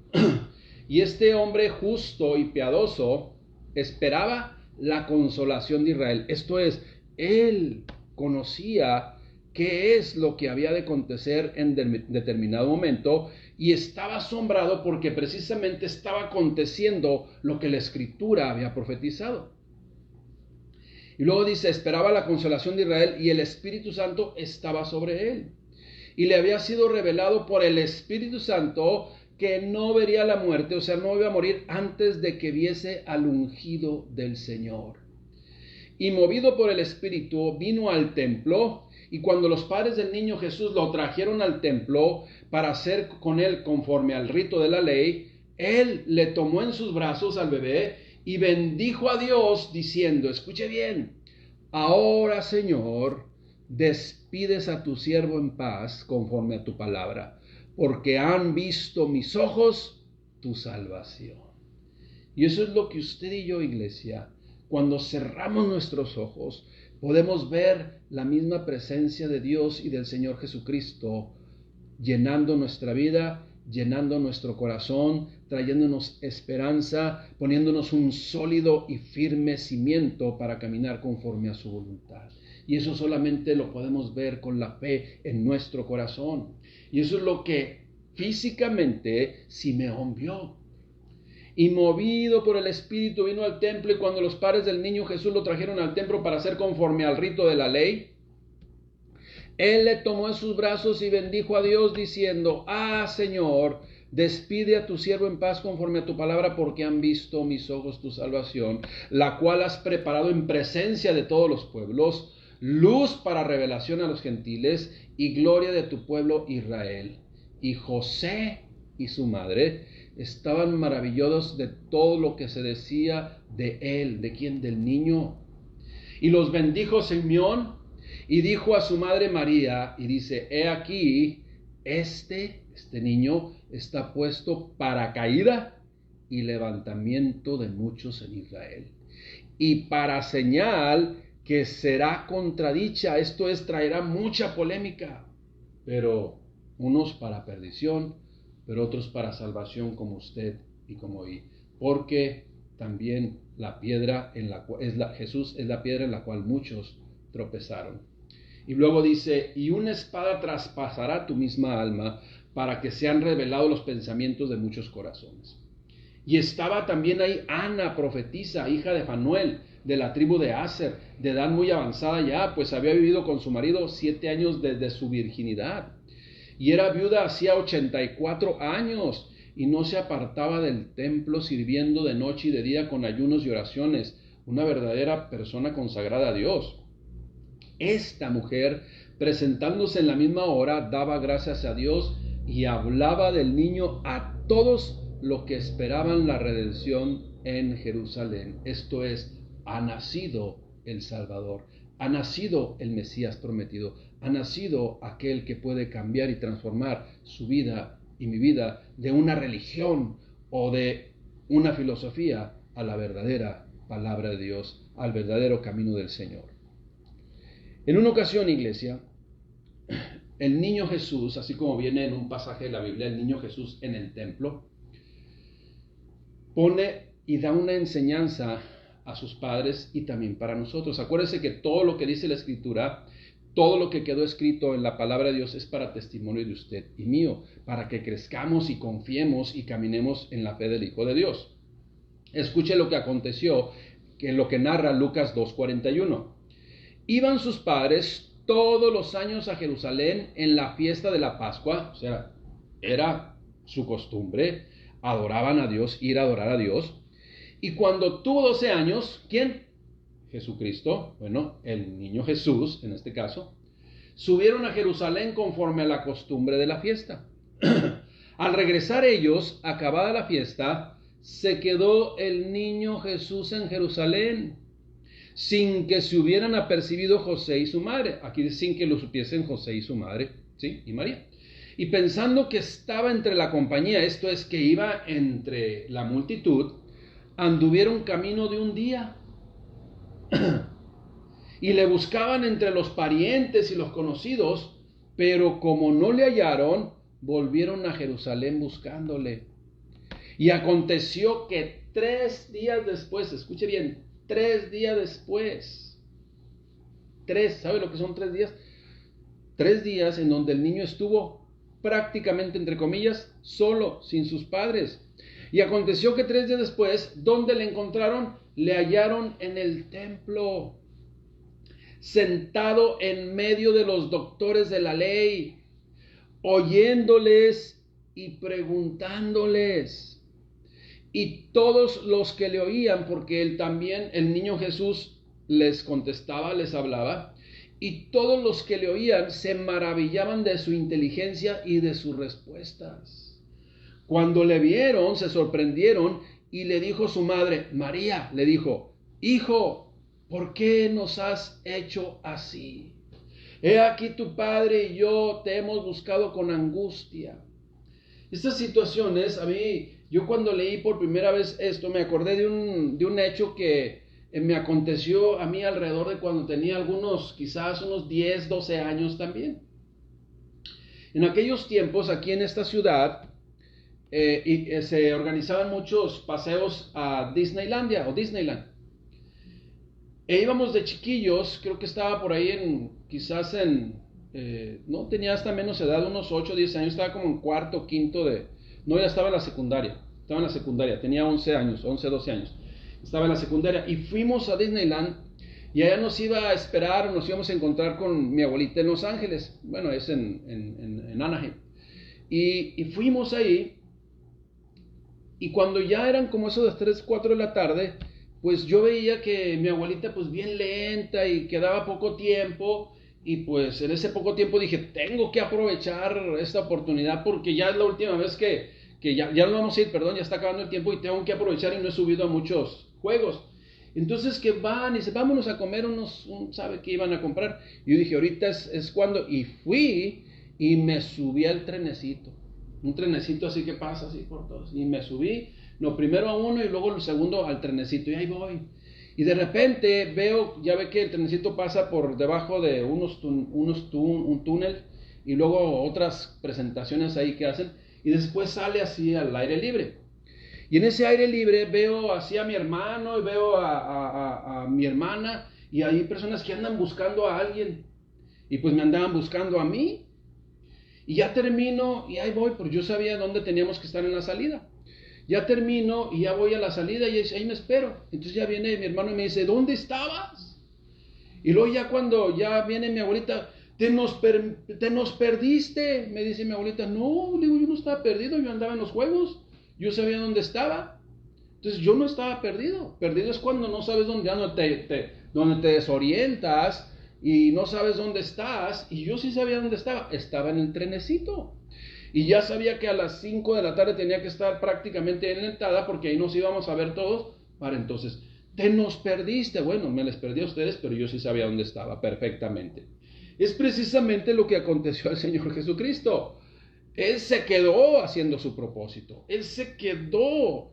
Speaker 1: Y este hombre justo y piadoso esperaba la consolación de Israel. Esto es, él conocía qué es lo que había de acontecer en determinado momento y estaba asombrado porque precisamente estaba aconteciendo lo que la Escritura había profetizado. Y luego dice, esperaba la consolación de Israel y el Espíritu Santo estaba sobre él. Y le había sido revelado por el Espíritu Santo que no vería la muerte, o sea, no iba a morir antes de que viese al ungido del Señor. Y movido por el Espíritu, vino al templo, y cuando los padres del niño Jesús lo trajeron al templo para hacer con él conforme al rito de la ley, él le tomó en sus brazos al bebé y bendijo a Dios diciendo, escuche bien, ahora Señor, despides a tu siervo en paz conforme a tu palabra, porque han visto mis ojos tu salvación. Y eso es lo que usted y yo, iglesia, cuando cerramos nuestros ojos, podemos ver la misma presencia de Dios y del Señor Jesucristo llenando nuestra vida, llenando nuestro corazón, trayéndonos esperanza, poniéndonos un sólido y firme cimiento para caminar conforme a su voluntad. Y eso solamente lo podemos ver con la fe en nuestro corazón. Y eso es lo que físicamente Simeón vio. Y movido por el Espíritu vino al templo, y cuando los padres del niño Jesús lo trajeron al templo para hacer conforme al rito de la ley, él le tomó en sus brazos y bendijo a Dios diciendo, Señor, despide a tu siervo en paz conforme a tu palabra, porque han visto mis ojos tu salvación, la cual has preparado en presencia de todos los pueblos, luz para revelación a los gentiles y gloria de tu pueblo Israel. Y José y su madre estaban maravillados de todo lo que se decía de él. ¿De quién? Del niño. Y los bendijo Simeón y dijo a su madre María, y dice, he aquí, este niño está puesto para caída y levantamiento de muchos en Israel, y para señal que será contradicha, esto es, traerá mucha polémica, pero unos para perdición, pero otros para salvación, como usted y como yo, porque también la piedra Jesús es la piedra en la cual muchos tropezaron. Y luego dice, y una espada traspasará tu misma alma para que sean revelados los pensamientos de muchos corazones. Y estaba también ahí Ana, profetisa, hija de Fanuel, de la tribu de Aser, de edad muy avanzada ya, pues había vivido con su marido 7 años desde su virginidad. Y era viuda hacía 84 años, y no se apartaba del templo, sirviendo de noche y de día con ayunos y oraciones, una verdadera persona consagrada a Dios. Esta mujer, presentándose en la misma hora, daba gracias a Dios y hablaba del niño a todos los que esperaban la redención en Jerusalén. Esto es, ha nacido el Salvador, ha nacido el Mesías prometido, ha nacido aquel que puede cambiar y transformar su vida y mi vida de una religión o de una filosofía a la verdadera palabra de Dios, al verdadero camino del Señor. En una ocasión, iglesia, el niño Jesús, así como viene en un pasaje de la Biblia, el niño Jesús en el templo, pone y da una enseñanza a sus padres y también para nosotros. Acuérdense que todo lo que dice la Escritura, todo lo que quedó escrito en la palabra de Dios es para testimonio de usted y mío, para que crezcamos y confiemos y caminemos en la fe del Hijo de Dios. Escuche lo que aconteció, que lo que narra Lucas 2:41. Iban sus padres todos los años a Jerusalén en la fiesta de la Pascua, o sea, era su costumbre, adoraban a Dios, ir a adorar a Dios. Y cuando tuvo 12 años, ¿quién? Jesucristo, bueno, el niño Jesús, en este caso, subieron a Jerusalén conforme a la costumbre de la fiesta. Al regresar ellos, acabada la fiesta, se quedó el niño Jesús en Jerusalén, sin que se hubieran apercibido José y su madre. Aquí sin que lo supiesen José y su madre, ¿sí? Y María. Y pensando que estaba entre la compañía, esto es, que iba entre la multitud, anduvieron camino de un día y le buscaban entre los parientes y los conocidos, pero como no le hallaron, volvieron a Jerusalén buscándole. Y aconteció que 3 días después, escuche bien, 3 días después. ¿Sabe lo que son 3 días? 3 días en donde el niño estuvo prácticamente, entre comillas, solo, sin sus padres. Y aconteció que 3 días después, ¿dónde le encontraron? Le hallaron en el templo, sentado en medio de los doctores de la ley, oyéndoles y preguntándoles. Y todos los que le oían, porque él también, el niño Jesús, les contestaba, les hablaba, y todos los que le oían se maravillaban de su inteligencia y de sus respuestas. Cuando le vieron, se sorprendieron, y le dijo su madre, María, le dijo, hijo, ¿por qué nos has hecho así? He aquí tu padre y yo te hemos buscado con angustia. Estas situaciones, a mí, yo cuando leí por primera vez esto, me acordé de un hecho que me aconteció a mí alrededor de cuando tenía quizás unos 10, 12 años también. En aquellos tiempos, aquí en esta ciudad, se organizaban muchos paseos a Disneylandia o Disneyland. E íbamos de chiquillos, creo que estaba por ahí no tenía hasta menos edad, unos 8 o 10 años, estaba como en cuarto, quinto no, ya estaba en la secundaria, tenía 11 años, 11, 12 años, estaba en la secundaria y fuimos a Disneyland y allá nos iba a esperar, nos íbamos a encontrar con mi abuelita en Los Ángeles, bueno, es en Anaheim, y fuimos ahí. Y cuando ya eran como eso de las 3, 4 de la tarde, pues yo veía que mi abuelita pues bien lenta y quedaba poco tiempo. Y pues en ese poco tiempo dije, tengo que aprovechar esta oportunidad porque ya es la última vez que ya no vamos a ir, perdón, ya está acabando el tiempo y tengo que aprovechar y no he subido a muchos juegos. Entonces que van y dice, vámonos a comer ¿sabe qué iban a comprar? Y yo dije, ahorita es cuando, y fui y me subí al trenecito. Un trenecito así que pasa así por todos. Y me subí, primero a uno y luego el segundo al trenecito. Y ahí voy. Y de repente ya ve que el trenecito pasa por debajo de un túnel. Y luego otras presentaciones ahí que hacen. Y después sale así al aire libre. Y en ese aire libre veo así a mi hermano y veo a mi hermana. Y hay personas que andan buscando a alguien. Y pues me andaban buscando a mí. Y ya termino y ahí voy, porque yo sabía dónde teníamos que estar en la salida. Ya termino y ya voy a la salida y ahí me espero. Entonces ya viene mi hermano y me dice, ¿dónde estabas? Y luego ya cuando ya viene mi abuelita, te nos perdiste. Me dice mi abuelita, no, digo, yo no estaba perdido, yo andaba en los juegos. Yo sabía dónde estaba. Entonces yo no estaba perdido. Perdido es cuando no sabes dónde, donde te desorientas y no sabes dónde estás. Y yo sí sabía dónde estaba en el trenecito. Y ya sabía que a las 5 de la tarde tenía que estar prácticamente en la entrada porque ahí nos íbamos a ver todos. Para entonces, te nos perdiste. Bueno, me les perdí a ustedes, pero yo sí sabía dónde estaba perfectamente. Es precisamente lo que aconteció al Señor Jesucristo. Él se quedó haciendo su propósito. Él se quedó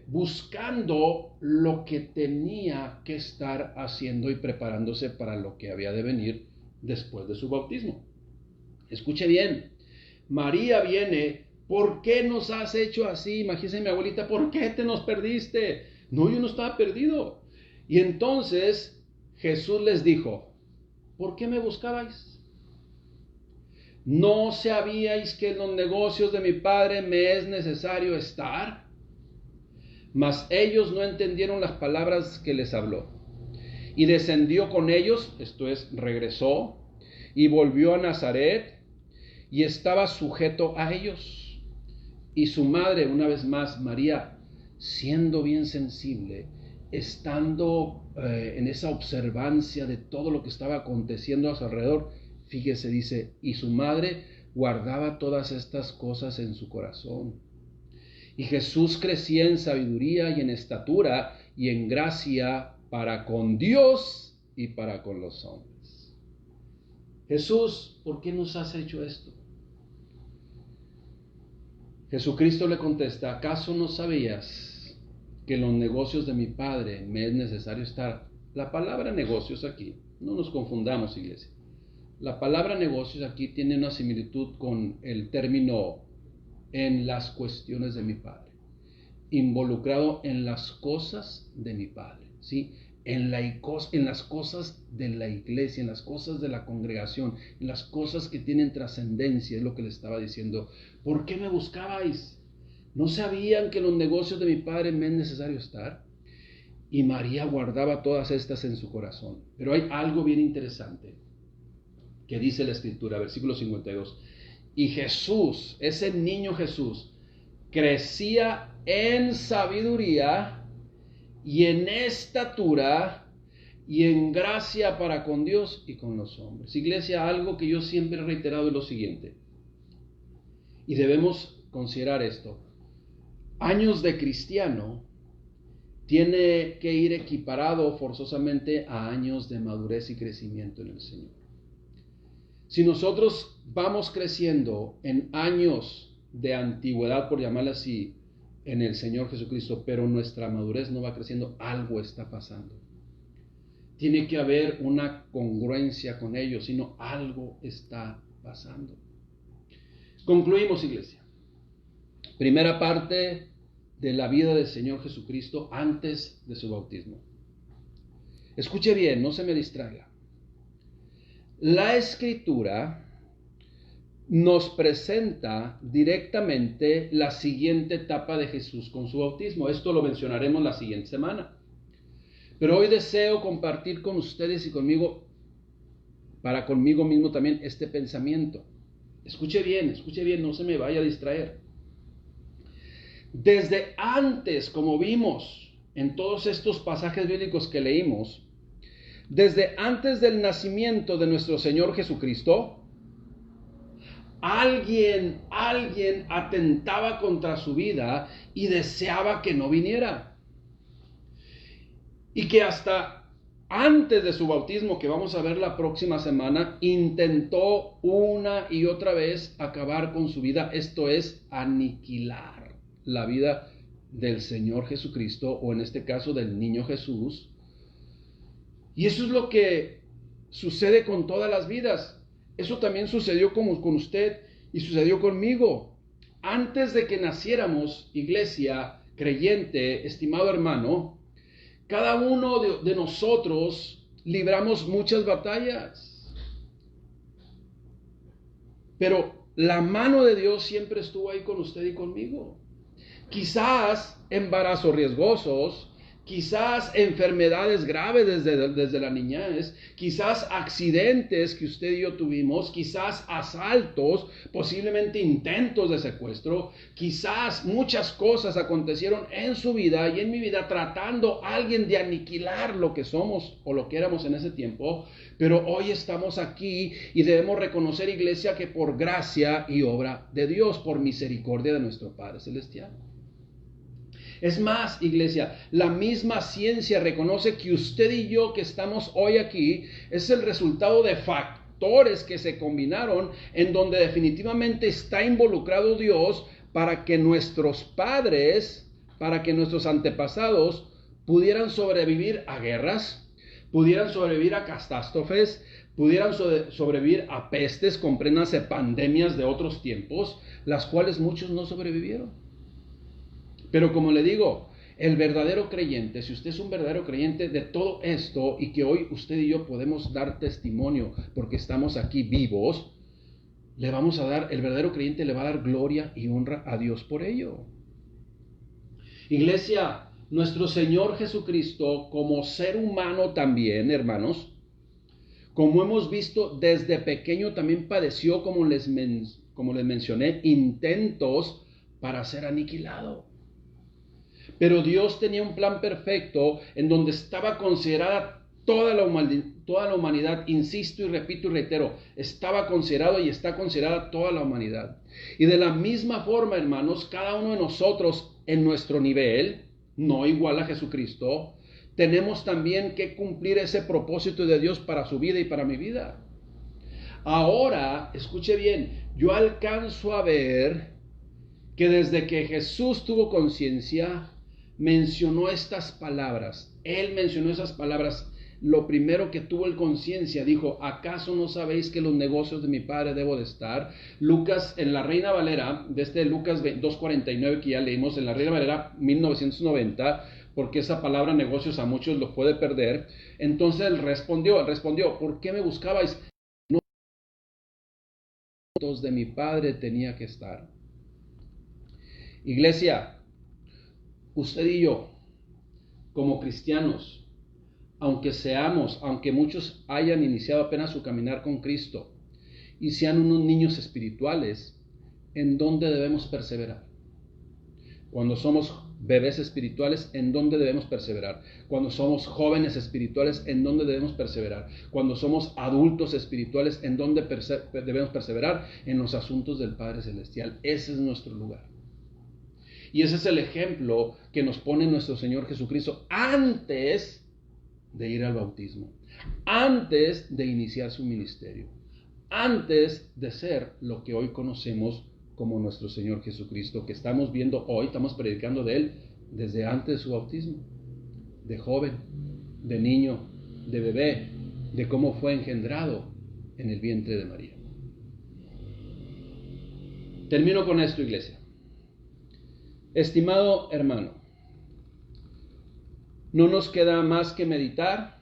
Speaker 1: buscando lo que tenía que estar haciendo y preparándose para lo que había de venir después de su bautismo. Escuche bien, María viene, ¿por qué nos has hecho así? Imagínese mi abuelita, ¿por qué te nos perdiste? No, yo no estaba perdido. Y entonces Jesús les dijo, ¿por qué me buscabais? ¿No sabíais que en los negocios de mi Padre me es necesario estar? Mas ellos no entendieron las palabras que les habló. Y descendió con ellos, esto es, regresó, y volvió a Nazaret, y estaba sujeto a ellos. Y su madre, una vez más, María, siendo bien sensible, estando en esa observancia de todo lo que estaba aconteciendo a su alrededor, fíjese, dice, y su madre guardaba todas estas cosas en su corazón. Y Jesús crecía en sabiduría y en estatura y en gracia para con Dios y para con los hombres. Jesús, ¿por qué nos has hecho esto? Jesucristo le contesta, ¿acaso no sabías que en los negocios de mi Padre me es necesario estar? La palabra negocios aquí, no nos confundamos, iglesia. La palabra negocios aquí tiene una similitud con el término en las cuestiones de mi Padre. involucrado en las cosas de mi Padre, ¿sí? En las cosas de la iglesia, en las cosas de la congregación, en las cosas que tienen trascendencia, es lo que le estaba diciendo. ¿Por qué me buscabais? ¿No sabían que en los negocios de mi Padre me es necesario estar? Y María guardaba todas estas en su corazón. Pero hay algo bien interesante que dice la Escritura, versículo 52. Y Jesús, ese niño Jesús, crecía en sabiduría y en estatura y en gracia para con Dios y con los hombres. Iglesia, algo que yo siempre he reiterado es lo siguiente, y debemos considerar esto. Años de cristiano tiene que ir equiparado forzosamente a años de madurez y crecimiento en el Señor. Si nosotros vamos creciendo en años de antigüedad, por llamarla así, en el Señor Jesucristo, pero nuestra madurez no va creciendo, algo está pasando. Tiene que haber una congruencia con ello, sino algo está pasando. Concluimos, iglesia. Primera parte de la vida del Señor Jesucristo antes de su bautismo. Escuche bien, no se me distraiga. La Escritura nos presenta directamente la siguiente etapa de Jesús con su bautismo. Esto lo mencionaremos la siguiente semana. Pero hoy deseo compartir con ustedes y conmigo, para conmigo mismo también, este pensamiento. Escuche bien, no se me vaya a distraer. Desde antes, como vimos en todos estos pasajes bíblicos que leímos, desde antes del nacimiento de nuestro Señor Jesucristo, alguien atentaba contra su vida y deseaba que no viniera. Y que hasta antes de su bautismo, que vamos a ver la próxima semana, intentó una y otra vez acabar con su vida, esto es, aniquilar la vida del Señor Jesucristo, o en este caso del niño Jesús. Y eso es lo que sucede con todas las vidas. Eso también sucedió con usted y sucedió conmigo. Antes de que naciéramos, iglesia, creyente, estimado hermano, cada uno de nosotros libramos muchas batallas. Pero la mano de Dios siempre estuvo ahí con usted y conmigo. Quizás embarazos riesgosos, quizás enfermedades graves desde la niñez, quizás accidentes que usted y yo tuvimos, quizás asaltos, posiblemente intentos de secuestro, quizás muchas cosas acontecieron en su vida y en mi vida tratando a alguien de aniquilar lo que somos o lo que éramos en ese tiempo, pero hoy estamos aquí y debemos reconocer, iglesia, que por gracia y obra de Dios, por misericordia de nuestro Padre Celestial. Es más, iglesia, la misma ciencia reconoce que usted y yo que estamos hoy aquí es el resultado de factores que se combinaron en donde definitivamente está involucrado Dios para que nuestros padres, para que nuestros antepasados pudieran sobrevivir a guerras, pudieran sobrevivir a catástrofes, pudieran sobrevivir a pestes, compréndanse, pandemias de otros tiempos, las cuales muchos no sobrevivieron. Pero como le digo, el verdadero creyente, si usted es un verdadero creyente de todo esto y que hoy usted y yo podemos dar testimonio porque estamos aquí vivos, el verdadero creyente le va a dar gloria y honra a Dios por ello. Iglesia, nuestro Señor Jesucristo como ser humano también, hermanos, como hemos visto desde pequeño también padeció, como les mencioné, intentos para ser aniquilado. Pero Dios tenía un plan perfecto en donde estaba considerada toda la humanidad, insisto y repito y reitero, estaba considerado y está considerada toda la humanidad. Y de la misma forma, hermanos, cada uno de nosotros en nuestro nivel, no igual a Jesucristo, tenemos también que cumplir ese propósito de Dios para su vida y para mi vida. Ahora, escuche bien, yo alcanzo a ver que desde que Jesús tuvo conciencia, mencionó estas palabras. Él mencionó esas palabras: lo primero que tuvo el conciencia, dijo, ¿acaso no sabéis que los negocios de mi Padre debo de estar? Lucas, en la Reina Valera, de Lucas 2:49 que ya leímos, en la Reina Valera 1990, porque esa palabra negocios a muchos los puede perder. Entonces él respondió, ¿por qué me buscabais? No, de mi Padre tenía que estar. Iglesia, usted y yo, como cristianos, aunque muchos hayan iniciado apenas su caminar con Cristo y sean unos niños espirituales, ¿en dónde debemos perseverar? Cuando somos bebés espirituales, ¿en dónde debemos perseverar? Cuando somos jóvenes espirituales, ¿en dónde debemos perseverar? Cuando somos adultos espirituales, ¿en dónde debemos perseverar? En los asuntos del Padre Celestial. Ese es nuestro lugar. Y ese es el ejemplo que nos pone nuestro Señor Jesucristo antes de ir al bautismo, antes de iniciar su ministerio, antes de ser lo que hoy conocemos como nuestro Señor Jesucristo, que estamos viendo hoy, estamos predicando de Él desde antes de su bautismo, de joven, de niño, de bebé, de cómo fue engendrado en el vientre de María. Termino con esto, iglesia. Estimado hermano, no nos queda más que meditar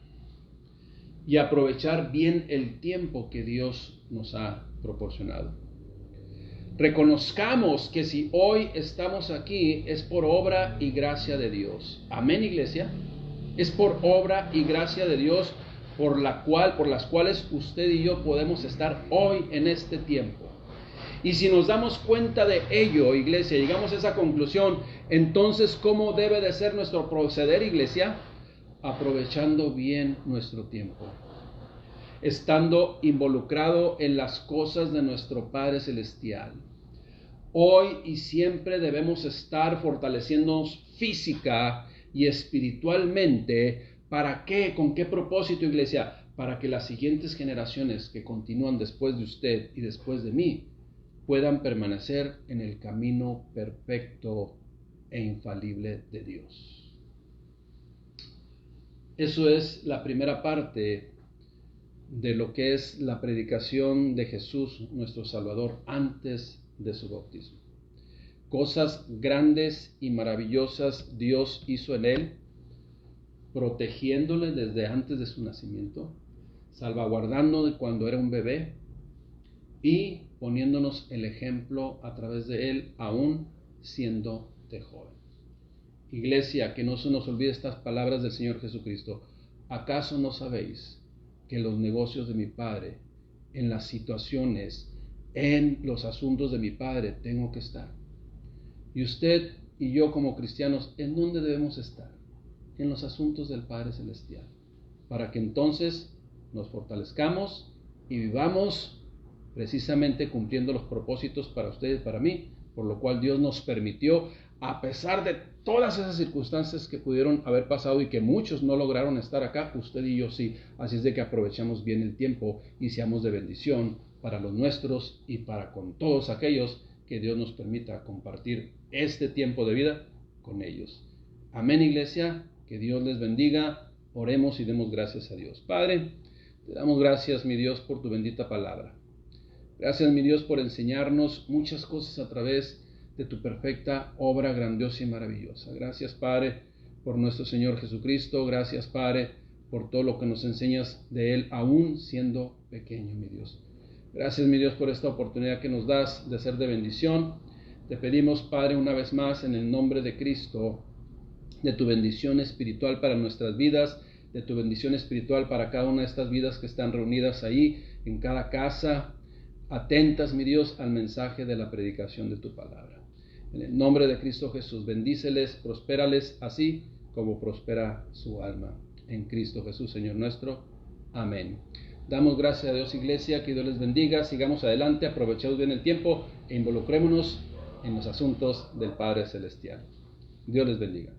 Speaker 1: y aprovechar bien el tiempo que Dios nos ha proporcionado. Reconozcamos que si hoy estamos aquí es por obra y gracia de Dios. Amén, iglesia. Es por obra y gracia de Dios por las cuales usted y yo podemos estar hoy en este tiempo. Y si nos damos cuenta de ello, iglesia, llegamos a esa conclusión, entonces, ¿cómo debe de ser nuestro proceder, iglesia? Aprovechando bien nuestro tiempo, estando involucrado en las cosas de nuestro Padre Celestial. Hoy y siempre debemos estar fortaleciéndonos física y espiritualmente. ¿Para qué? ¿Con qué propósito, iglesia? Para que las siguientes generaciones que continúan después de usted y después de mí puedan permanecer en el camino perfecto e infalible de Dios. Eso es la primera parte de lo que es la predicación de Jesús, nuestro Salvador, antes de su bautismo. Cosas grandes y maravillosas Dios hizo en él, protegiéndole desde antes de su nacimiento, salvaguardándole cuando era un bebé y poniéndonos el ejemplo a través de él, aún siendo de joven. Iglesia, que no se nos olvide estas palabras del Señor Jesucristo. ¿Acaso no sabéis que los negocios de mi Padre, en las situaciones, en los asuntos de mi Padre, tengo que estar? Y usted y yo como cristianos, ¿en dónde debemos estar? En los asuntos del Padre Celestial, para que entonces nos fortalezcamos y vivamos precisamente cumpliendo los propósitos para ustedes y para mí, por lo cual Dios nos permitió, a pesar de todas esas circunstancias que pudieron haber pasado y que muchos no lograron estar acá, usted y yo sí. Así es de que aprovechemos bien el tiempo y seamos de bendición para los nuestros y para con todos aquellos que Dios nos permita compartir este tiempo de vida con ellos. Amén, iglesia, que Dios les bendiga. Oremos y demos gracias a Dios. Padre, te damos gracias, mi Dios, por tu bendita palabra. Gracias, mi Dios, por enseñarnos muchas cosas a través de tu perfecta obra grandiosa y maravillosa. Gracias, Padre, por nuestro Señor Jesucristo. Gracias, Padre, por todo lo que nos enseñas de Él, aún siendo pequeño, mi Dios. Gracias, mi Dios, por esta oportunidad que nos das de ser de bendición. Te pedimos, Padre, una vez más, en el nombre de Cristo, de tu bendición espiritual para nuestras vidas, de tu bendición espiritual para cada una de estas vidas que están reunidas ahí, en cada casa, atentas, mi Dios, al mensaje de la predicación de tu palabra. En el nombre de Cristo Jesús, bendíceles, prospérales, así como prospera su alma. En Cristo Jesús, Señor nuestro. Amén. Damos gracias a Dios, iglesia, que Dios les bendiga. Sigamos adelante, aprovechemos bien el tiempo e involucrémonos en los asuntos del Padre Celestial. Dios les bendiga.